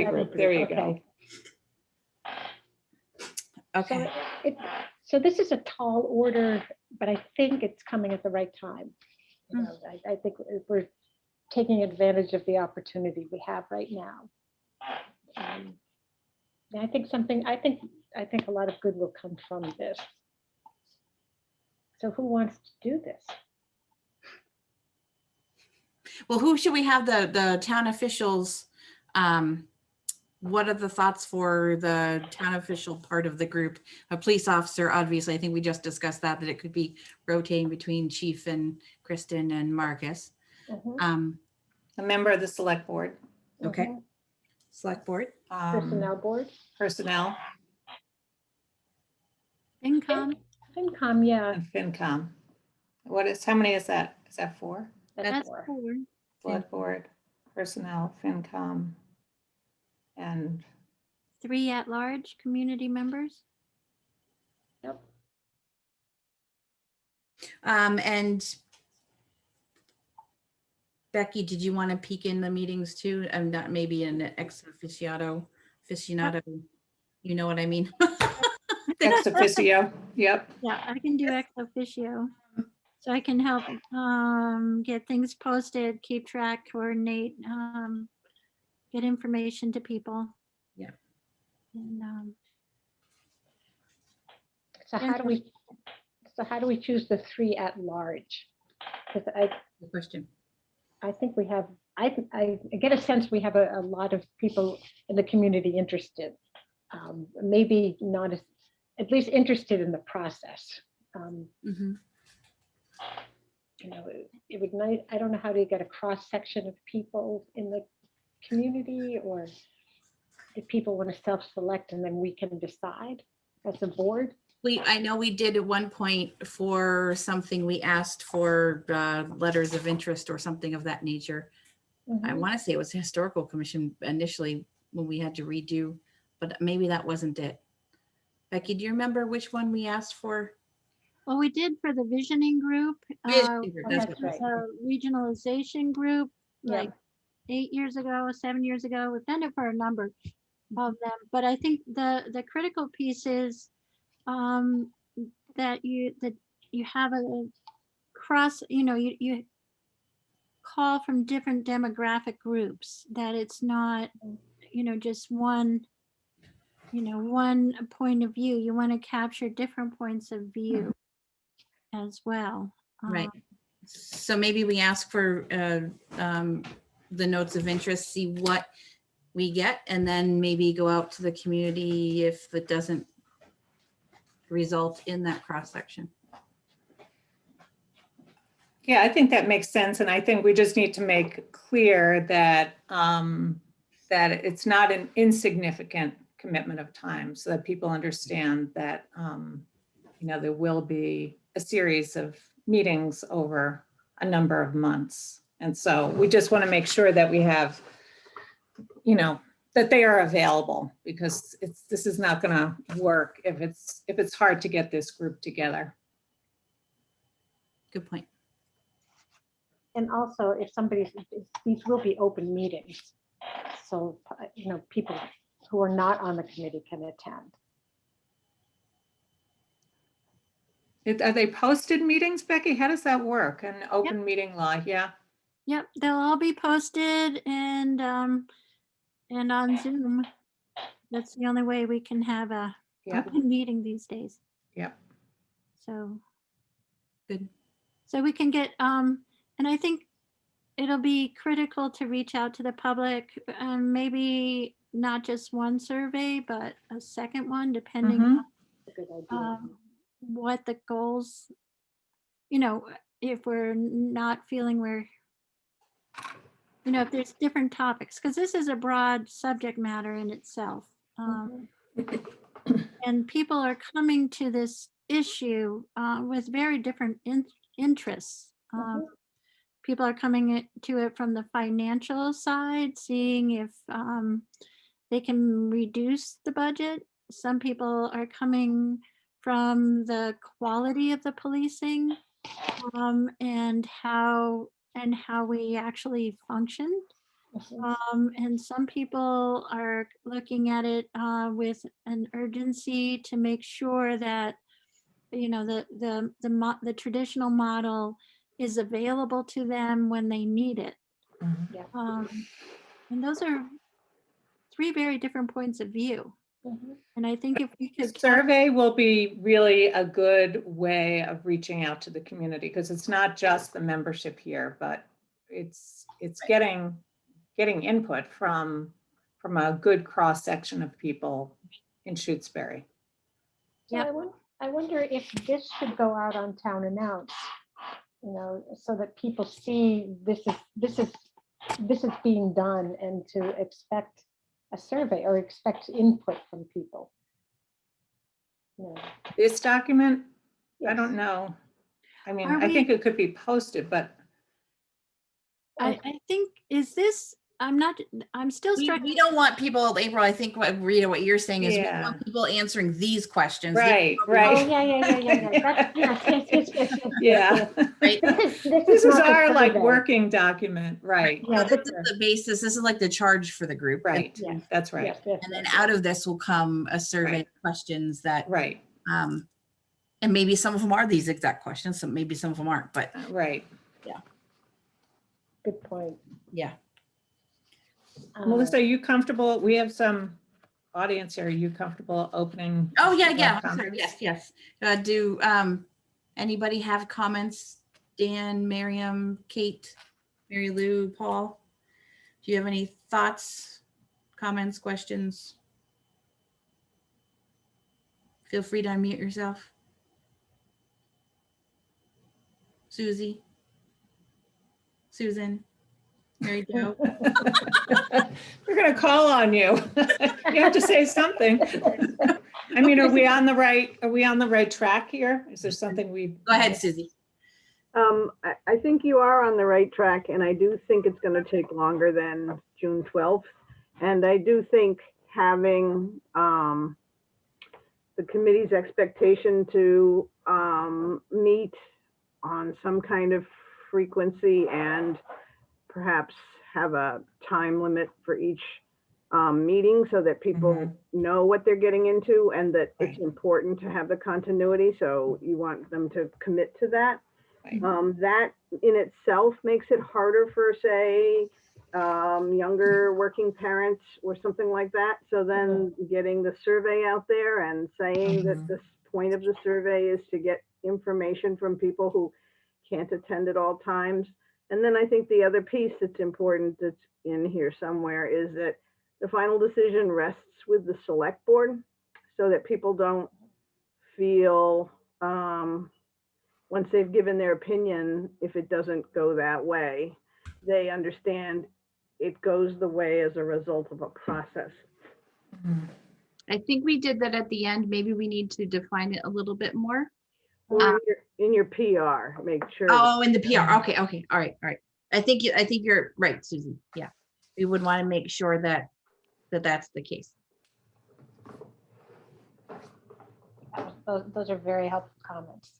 group. There you go. Okay. Okay. So this is a tall order, but I think it's coming at the right time. I think we're taking advantage of the opportunity we have right now. And I think a lot of good will come from this. So who wants to do this? Well, who should we have the town officials? What are the thoughts for the town official part of the group? A police officer, obviously, I think we just discussed that it could be rotating between Chief and Kristen and Marcus. Mhm, A member of the select board. Okay. mhm. Select board. Personnel board, Personnel FinCom, FinCom, yeah. and FinCom. How many is that? Is that 4? that's four. 4. Select board, personnel, FinCom, and 3 at-large community members. Yep. And Becky, did you want to peek in the meetings too? I'm not maybe an aficionado, you know what I mean? ex officio. Yep. Yeah, I can do ex officio. So I can help get things posted, keep track, coordinate, get information to people. Yeah. And So how do we choose the 3 at large? Because Good question. I think we have, I get a sense we have a lot of people in the community interested. Maybe not at least interested in the process. Mhm. It would nice. I don't know how to get a cross section of people in the community, or if people want to self-select and then we can decide as a board. I know we did at one point for something, we asked for letters of interest or something of that nature. I Mhm. want to say it was the Historical Commission initially when we had to redo, but maybe that wasn't it. Becky, do you remember which one we asked for? well, we did for the visioning group. Vision group, that's that's what it was. right. A regionalization group, Yeah. like 8 years ago, 7 years ago. We've done it for a number of them. But I think the critical piece is that you have a cross, you call from different demographic groups, that it's not, just one point of view. You want to capture different points of view as well. Right. So maybe we ask for the notes of interest, see what we get, and then maybe go out to the community if it doesn't result in that cross section. Yeah, I think that makes sense. And I think we just need to make clear that that it's not an insignificant commitment of time, so that people understand that there will be a series of meetings over a number of months. And so we just want to make sure that we have, that they are available, because this is not going to work if it's hard to get this group together. Good point. And also, if these will be open meetings. So, people who are not on the committee can attend. Are they posted meetings, Becky? How does that work? An open meeting law? Yeah. Yep, they'll all be posted and on Zoom. That's the only way we can have a Yep. open meeting these days. Yep. So Good. So we can get and I think it'll be critical to reach out to the public, maybe not just one survey, but a second one, depending Mhm. on A good idea. what the goals, if we're not feeling if there's different topics, because this is a broad subject matter in itself. Mhm. And people are coming to this issue with very different interests. People are coming to it from the financial side, seeing if they can reduce the budget. Some people are coming from the quality of the policing and how we actually function. And some people are looking at it with an urgency to make sure that, you know, the traditional model is available to them when they need it. Yeah. And those are three very different points of view. And I think if we The could survey will be really a good way of reaching out to the community, because it's not just the membership here, but it's getting input from a good cross section of people in Shutesbury. So I wonder if this should go out on town announce, you know, so that people see this is being done, and to expect a survey or expect input from people. Yeah. This document, I Yes. don't know. I mean, Are I we- think it could be posted, but I think, is this, I'm still We struggling. don't want people, April, I think what Rita, what you're saying is we don't Yeah. want people answering these questions. right, Oh, right. yeah. That's, yes. Yeah. Right. This is not the our like survey. working document, right? Yeah, This is the basis. This is like the charge for the group. Right, Yes. that's right, Yes. And then out of this will come a survey Right. of questions that, right, and maybe some of them are these exact questions, so maybe some of them aren't, but right. Good point. yeah. Melissa, are you comfortable? We have some audience here. Are you comfortable opening? Oh, yeah, more yeah. I'm sorry. comments? Yes. Do anybody have comments? Dan, Miriam, Kate, Mary Lou, Paul? Do you have any thoughts, comments, questions? Feel free to unmute yourself. Susie, Susan, Mary Jo. We're gonna call on you. You have to say something. I mean, are we on the right track here? Is there something we? Go ahead, Susie. I think you are on the right track, and I do think it's going to take longer than June 12th. And I do think having the committee's expectation to meet on some kind of frequency and perhaps have a time limit for each meeting so that people know what they're getting into, and that it's important to have the continuity. So you want them to commit to that. Right. That in itself makes it harder for, say, younger working parents or something like that. So then getting the survey out there and saying that the point of the survey is to get information from people who can't attend at all times. And then I think the other piece that's important that's in here somewhere is that the final decision rests with the select board, so that people don't feel, once they've given their opinion, if it doesn't go that way, they understand it goes the way as a result of a process. I think we did that at the end. Maybe we need to define it a little bit more. Or in your PR, make sure. Oh, in the PR. Okay. All right. I think you're right, Susie. Yeah. We would want to make sure that that's the case. Those are very helpful comments.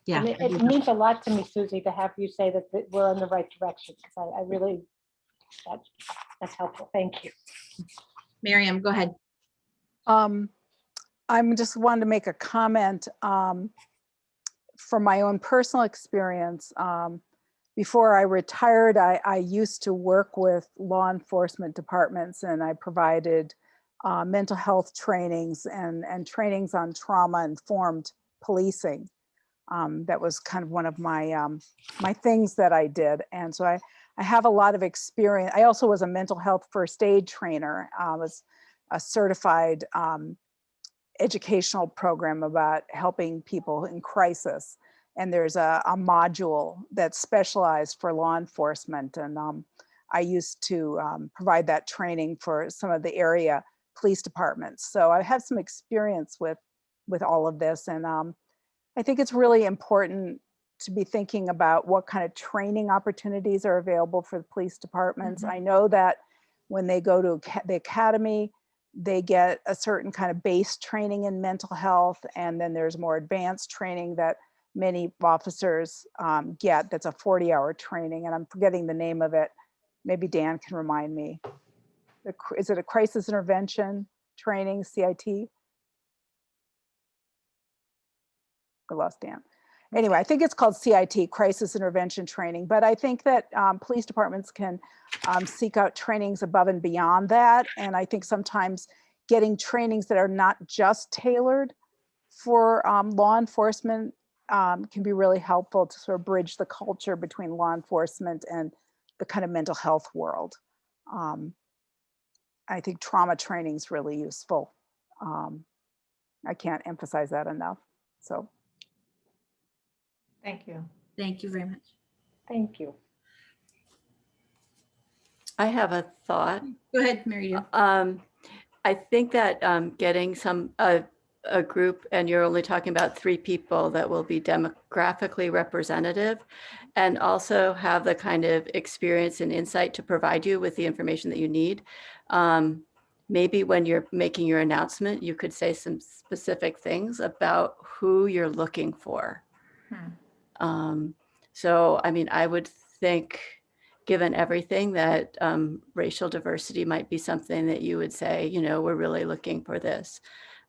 Yeah. And it means a lot to me, Susie, to have you say that we're in the right direction, because I really, that's helpful. Thank you. Miriam, go ahead. I'm just wanted to make a comment from my own personal experience. Before I retired, I used to work with law enforcement departments, and I provided mental health trainings and trainings on trauma-informed policing. That was kind of one of my my things that I did. And so I have a lot of experience. I also was a mental health first aid trainer. I was a certified educational program about helping people in crisis. And there's a module that's specialized for law enforcement. And I used to provide that training for some of the area police departments. So I have some experience with all of this. And I think it's really important to be thinking about what kind of training opportunities are available for the police departments. I know that when they go to the academy, they get a certain kind of base training in mental health, and then there's more advanced training that many officers get. That's a 40-hour training, and I'm forgetting the name of it. Maybe Dan can remind me. Is it a crisis intervention training, CIT? I lost Dan. Anyway, I think it's called CIT, Crisis Intervention Training. But I think that police departments can seek out trainings above and beyond that. And I think sometimes getting trainings that are not just tailored for law enforcement can be really helpful to sort of bridge the culture between law enforcement and the kind of mental health world. I think trauma training is really useful. I can't emphasize that enough. So. Thank you. Thank you very much. Thank you. I have a thought. Go ahead, Mary Jo. I think that getting a group, and you're only talking about 3 people that will be demographically representative and also have the kind of experience and insight to provide you with the information that you need. Maybe when you're making your announcement, you could say some specific things about who you're looking for. So, I mean, I would think, given everything, that racial diversity might be something that you would say, you know, we're really looking for this,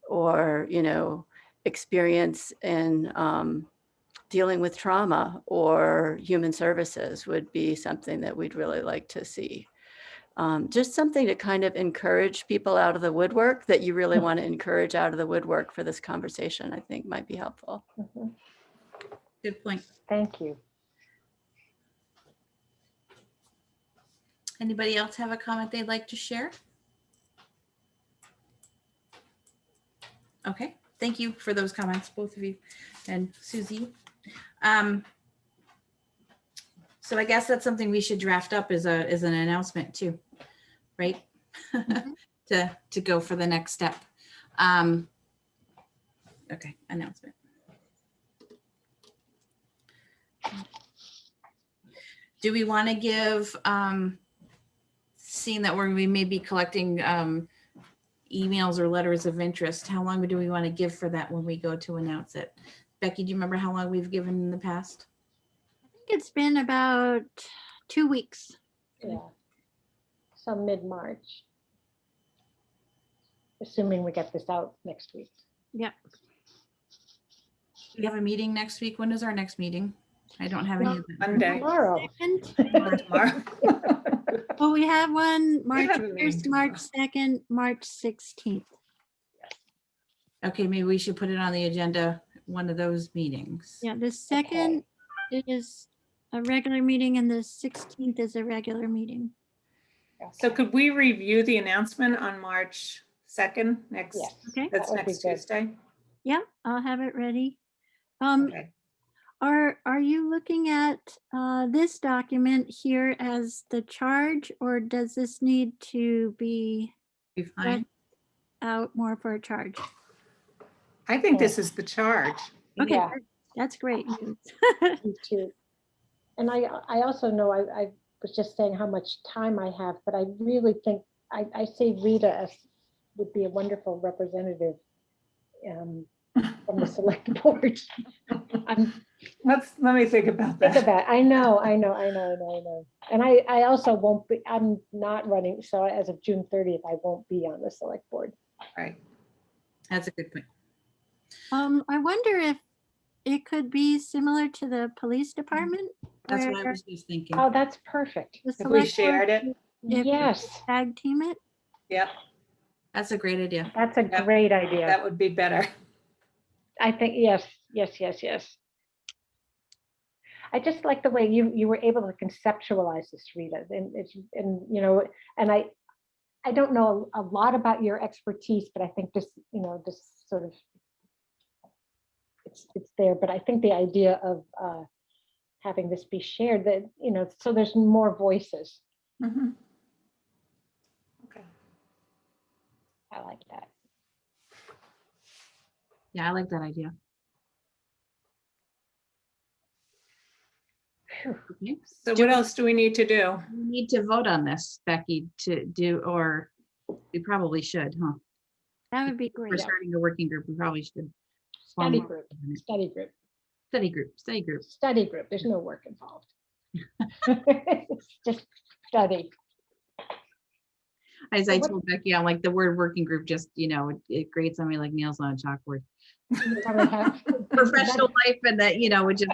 or, you know, experience in dealing with trauma or human services would be something that we'd really like to see. Just something to kind of encourage people out of the woodwork that you really want to encourage out of the woodwork for this conversation, I think might be helpful. Good point. Thank you. Anybody else have a comment they'd like to share? Okay, thank you for those comments, both of you and Susie. So I guess that's something we should draft up as an announcement too, right? to go for the next step. Okay, announcement. Do we want to give, seeing that we may be collecting emails or letters of interest, how long do we want to give for that when we go to announce it? Becky, do you remember how long we've given in the past? I think it's been about 2 weeks. Yeah. So mid-March. Assuming we get this out next week. Yep. We have a meeting next week. When is our next meeting? I don't have any of that. Monday Tomorrow. or tomorrow. Well, we have one March have a meeting 1st, March 2nd, March 16th. Okay, maybe we should put it on the agenda, one of those meetings. Yeah, the 2nd is a regular meeting and the 16th is a regular meeting. So could we review the announcement on March 2nd next? Yes. Okay. That's That would be next good. Tuesday. Yeah, I'll have it ready. Okay. Are you looking at this document here as the charge, or does this need to be Be fine. out more for a charge? I think this is the charge. Okay, Yeah. that's great news. Me too. And I also know I was just saying how much time I have, but I really think I say Rita as would be a wonderful representative from the select board. Let me think about Think that. about, I know. And I also won't be, I'm not running, so as of June 30th, I won't be on the select board. Right. That's a good point. I wonder if it could be similar to the police department. That's what I where was just thinking. Oh, that's perfect. the If we select board shared it. If- Yes, Tag team it. Yep, That's a great idea. that's a Yep. great idea. that would be better. I think, yes. I just like the way you were able to conceptualize this, Rita, and you know, and I don't know a lot about your expertise, but I think this, you know, this sort of it's there. But I think the idea of having this be shared, that, you know, so there's more voices Mhm. Okay. like that. Yeah, I like that idea. Phew. Okay. So what else do we need to do? We need to vote on this, Becky, to do, or we probably should, huh? That would be We're great. starting a working group. We probably should. form Study a- group, study group, Study group, study group. study group. There's no work involved. It's just study. As So I what- told Becky, I'm like, the word working group just, it grates on me like nails on a chalkboard. You probably have- Professional life and that, would just.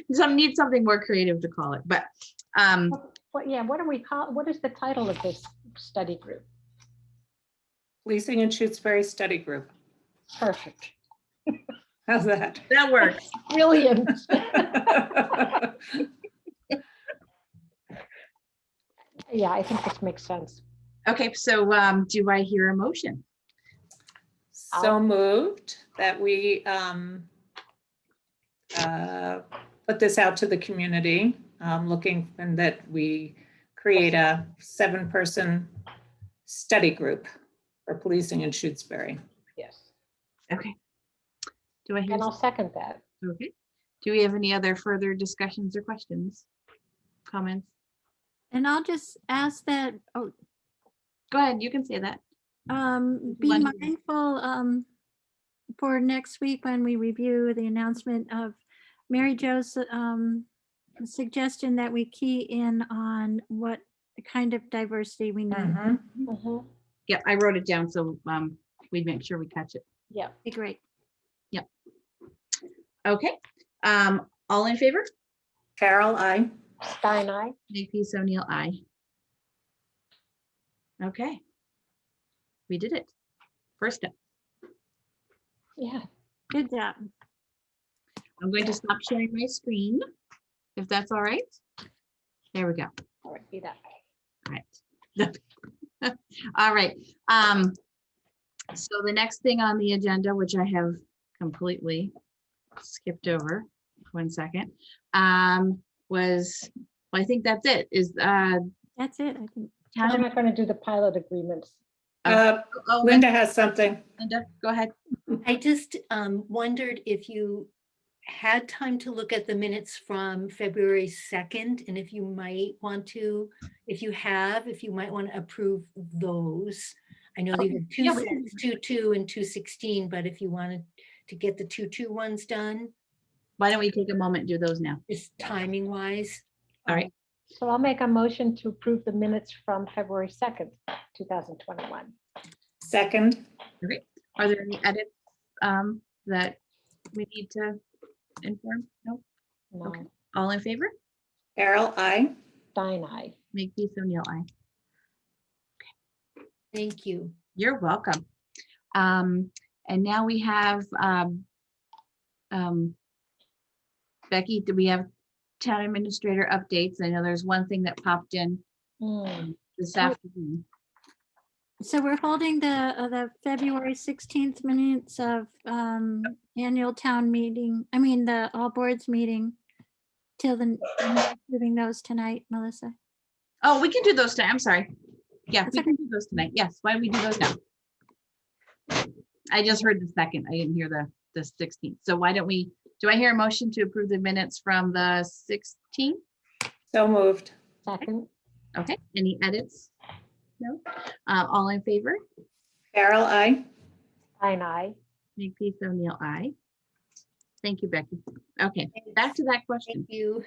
Need something more creative to call it, but, What do we call, what is the title of this study group? Policing in Shutesbury Study Group. Perfect. How's that? that works. Brilliant. Yeah, I think this makes sense. Okay, so, do I hear a motion? So moved that we put this out to the community, looking and that we create a 7-person study group for policing in Shutesbury. Yes. Okay. Do I hear? And I'll second that. Okay. Do we have any other further discussions or questions? Comments? And I'll just ask that, Go ahead, you can say that. be Wonderful. mindful, for next week when we review the announcement of Mary Jo's, suggestion that we key in on what kind of diversity we need. Mhm. Mhm. Yeah, I wrote it down, so, we'd make sure we catch it. Yeah. Be great. Okay, all in favor? Carol, I. Stein, aye. Makepeace O'Neill, aye. Okay. We did it. First step. Yeah. Good job. I'm going to stop sharing my screen, if that's all right. There we go. All right, be that. All right. All right. So the next thing on the agenda, which I have completely skipped over, 1 second, was, well, I think that's it, is That's it, I think. I'm not going to do the pilot agreements. Oh, Linda has something. Linda, go ahead. I just wondered if you had time to look at the minutes from February 2nd, and if you might want to, if you might want to approve those. I know there were two yeah, we can sets, 2-2 and 2-16, but if you wanted to get the 2-2 ones done, Why don't we take a moment and do those now? just timing wise. All right. So I'll make a motion to approve the minutes from February 2nd, 2021. Second. Are there any edits that we need to inform? No? No, Okay. All in favor? Carol, I. Stein, aye. Makepeace O'Neill, aye. Thank you. You're welcome. And now we have, Becky, do we have town administrator updates? I know there's one thing that popped in this afternoon. So we're holding the February 16th minutes of annual town meeting, the all boards meeting till the, doing those tonight, Melissa. Oh, we can do those tonight. I'm sorry. Yeah, That's we can do those tonight. Yes, why don't we do those now? I just heard the second. I didn't hear the 16th. So why don't we, do I hear a motion to approve the minutes from the 16th? So moved. Second, Okay, any edits? No? All in favor? Carol, I. Stein, aye. Makepeace O'Neill, aye. Thank you, Becky. Okay, back to that question. Thank you.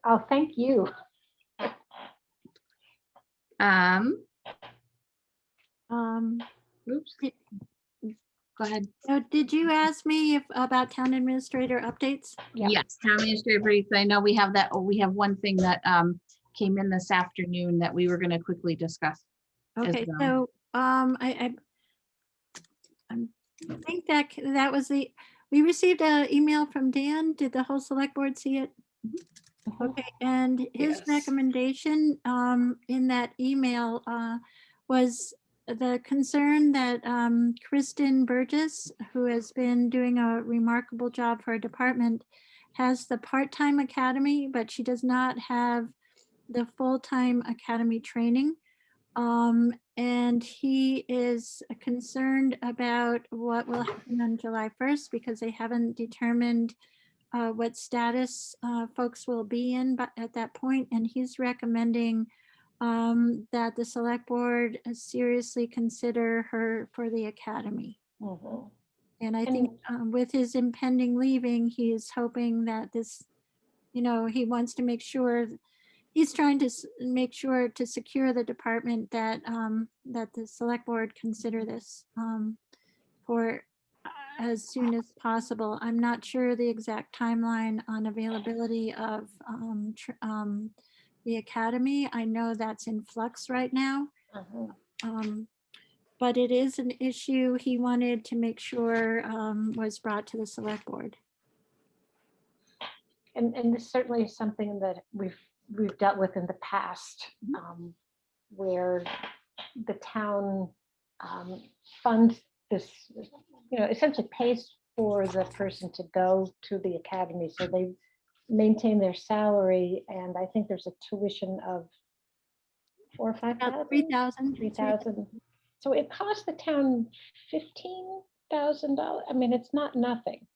Oh, thank you. Oops. Go ahead. So did you ask me about town administrator updates? Yeah. Yes, town administrator brief. I know we have that, we have one thing that came in this afternoon that we were going to quickly discuss. as Okay, well. so I think that was we received an email from Dan. Did the whole select board see it? Okay, and his Yes. recommendation in that email was the concern that Kristen Burgess, who has been doing a remarkable job for our department, has the part-time academy, but she does not have the full-time academy training. And he is concerned about what will happen on July 1st because they haven't determined what status folks will be in but at that point, and he's recommending that the select board seriously consider her for the academy. Mhm. And I think with his impending leaving, he is hoping that this, he wants to make sure, he's trying to make sure to secure the department that that the select board consider this for as soon as possible. I'm not sure the exact timeline on availability of the academy. I know that's in flux right now. Mhm. But it is an issue he wanted to make sure was brought to the select board. And this certainly is something that we've dealt with in the past, where the town funds this, essentially pays for the person to go to the academy. So they maintain their salary, and I think there's a tuition of $4,000 or About $5,000. 3,000. 3,000. So it cost the town $15,000. I mean, it's not nothing.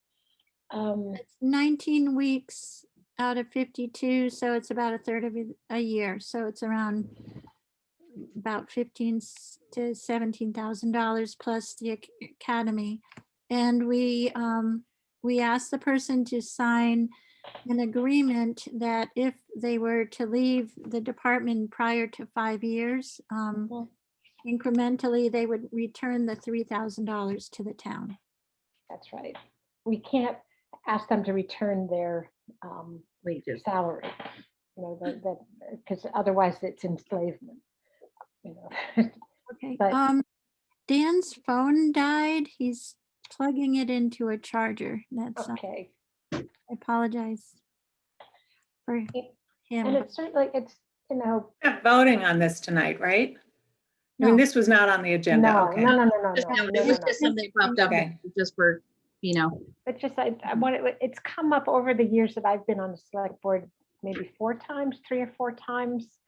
It's 19 weeks out of 52, so it's about a third of a year. So it's around about $15,000 to $17,000 plus the academy. And we asked the person to sign an agreement that if they were to leave the department prior to 5 years, incrementally, they would return the $3,000 to the town. That's right. We can't ask them to return their Wages. salary, because otherwise it's enslavement. Okay. But- Dan's phone died. He's plugging it into a charger. That's Okay. I apologize for And him. it's certainly, it's, Not voting on this tonight, right? I mean, No. this was not on the agenda. no, Okay. no. Just, No, no, no, it was no. just something popped up Okay. just for, But just, I want it, it's come up over the years that I've been on the select board, maybe 3 or 4 times.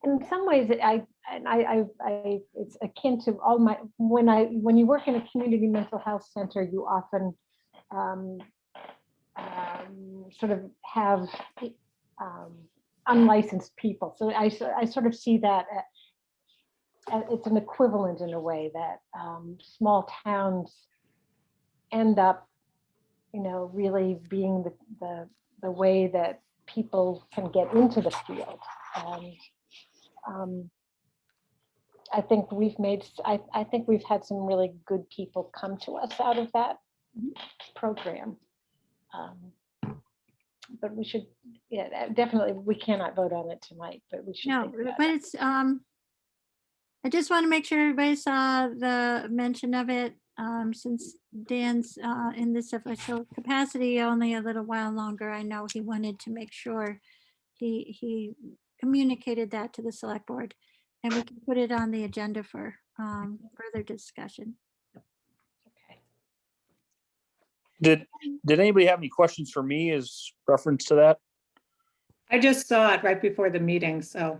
In some ways, it's akin to all my, when you work in a community mental health center, you often sort of have unlicensed people. So I sort of see that it's an equivalent in a way that small towns end up, really being the way that people can get into the field. And I think we've had some really good people come to us out of that program. But we should, definitely, we cannot vote on it tonight, but we should. No, think about but it. it's I just want to make sure everybody saw the mention of it since Dan's in this official capacity only a little while longer. I know he wanted to make sure he communicated that to the select board, and we can put it on the agenda for further discussion. Did anybody have any questions for me as reference to that? I just saw it right before the meeting, so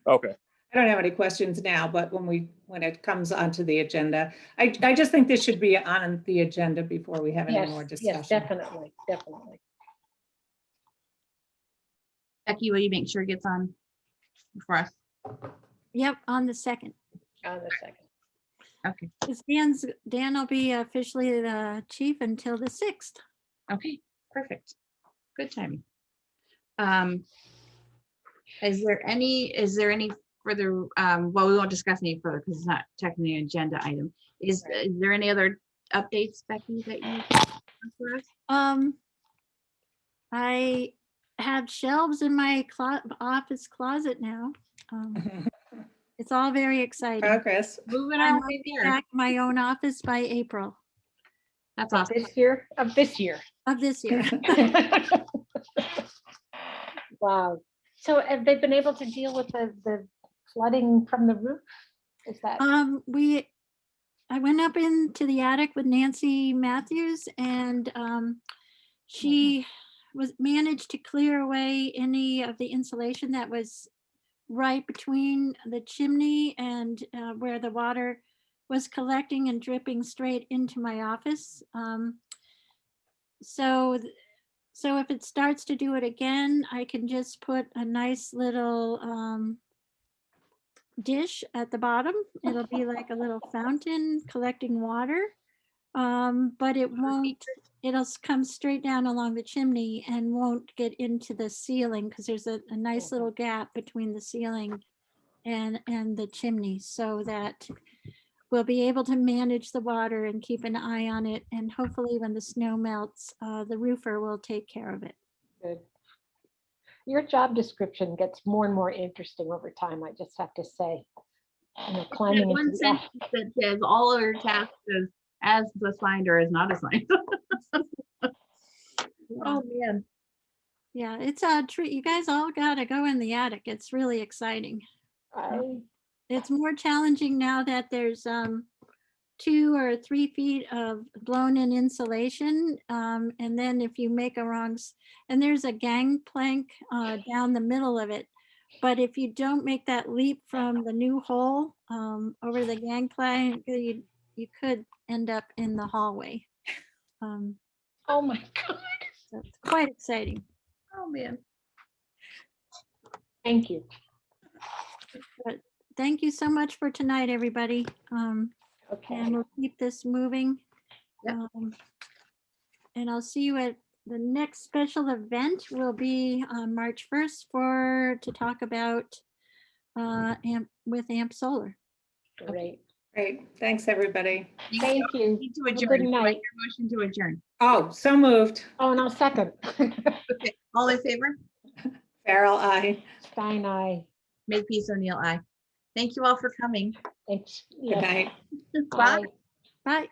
Okay. I don't have any questions now, but when it comes onto the agenda, I just think this should be on the agenda before we have any more discussion. Yes, definitely. Becky, will you make sure it gets on for us? Yep, on the 2nd. On the 2nd. Okay, Because Dan will be officially the chief until the 6th. okay, perfect. Good timing. Is there any further, well, we won't discuss any further because it's not technically an agenda item. Is there any other updates, Becky, that you have for us? I have shelves in my office closet now. It's all very exciting. Progress. Moving I'm on gonna right be there. back in my own office by April That's awesome. This year. of this year. Wow. So have they been able to deal with the flooding from the roof? Is that? I went up into the attic with Nancy Matthews, and she was managed to clear away any of the insulation that was right between the chimney and where the water was collecting and dripping straight into my office. So if it starts to do it again, I can just put a nice little dish at the bottom. It'll be like a little fountain collecting water. But it won't, it'll come straight down along the chimney and won't get into the ceiling because there's a nice little gap between the ceiling and the chimney, so that we'll be able to manage the water and keep an eye on it. And hopefully when the snow melts, the roofer will take care of it. Good. Your job description gets more and more interesting over time, I just have to say. You know, That climbing one into the attic. sentence that says all other tasks as assigned or as not assigned. Oh, man. Yeah, it's a treat. You guys all gotta go in the attic. It's really exciting. It's more challenging now that there's 2 or 3 feet of blown in insulation. And then if you make a and there's a gangplank down the middle of it. But if you don't make that leap from the new hole over the gangplank, you could end up in the hallway. Oh my God. So it's quite exciting. Oh, man. Thank you. But thank you so much for tonight, everybody. Okay. And we'll keep this moving. Yep. And I'll see you at the next special event will be on March 1st to talk about AMP Solar. Great. Great. Thanks, everybody. Thank you. Need to Have a adjourn. good Do I night. hear a motion to adjourn. Oh, so moved. Oh, and I'll second. Okay, all in favor? Farrell, I. Stein, aye. Makepeace O'Neill, aye. Thank you all for coming. Thanks. Good Yes. night. Bye. Bye.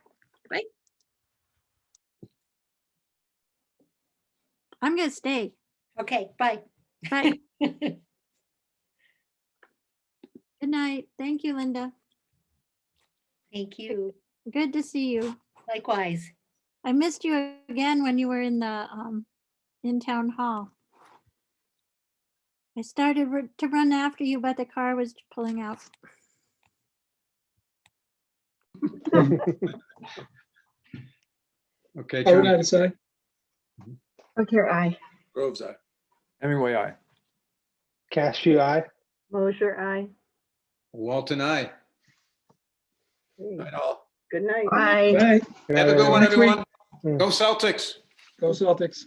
Bye. I'm gonna stay. Okay, bye. Bye. Good night. Thank you, Linda. Thank you. Good to see you. Likewise. I missed you again when you were in the in town hall. I started to run after you, but the car was pulling out. Okay, How would John. I say? O'Keefe, aye. Groves, aye. Hemingway, aye. Cashew, aye. Mosher, aye. Walton, aye. Hey, Night all. good night. Bye. Have a good one, Next week. everyone. Go Celtics. Go Celtics.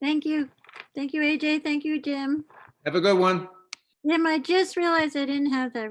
Thank you. Thank you, AJ. Thank you, Jim. Have a good one. Jim, I just realized I didn't have the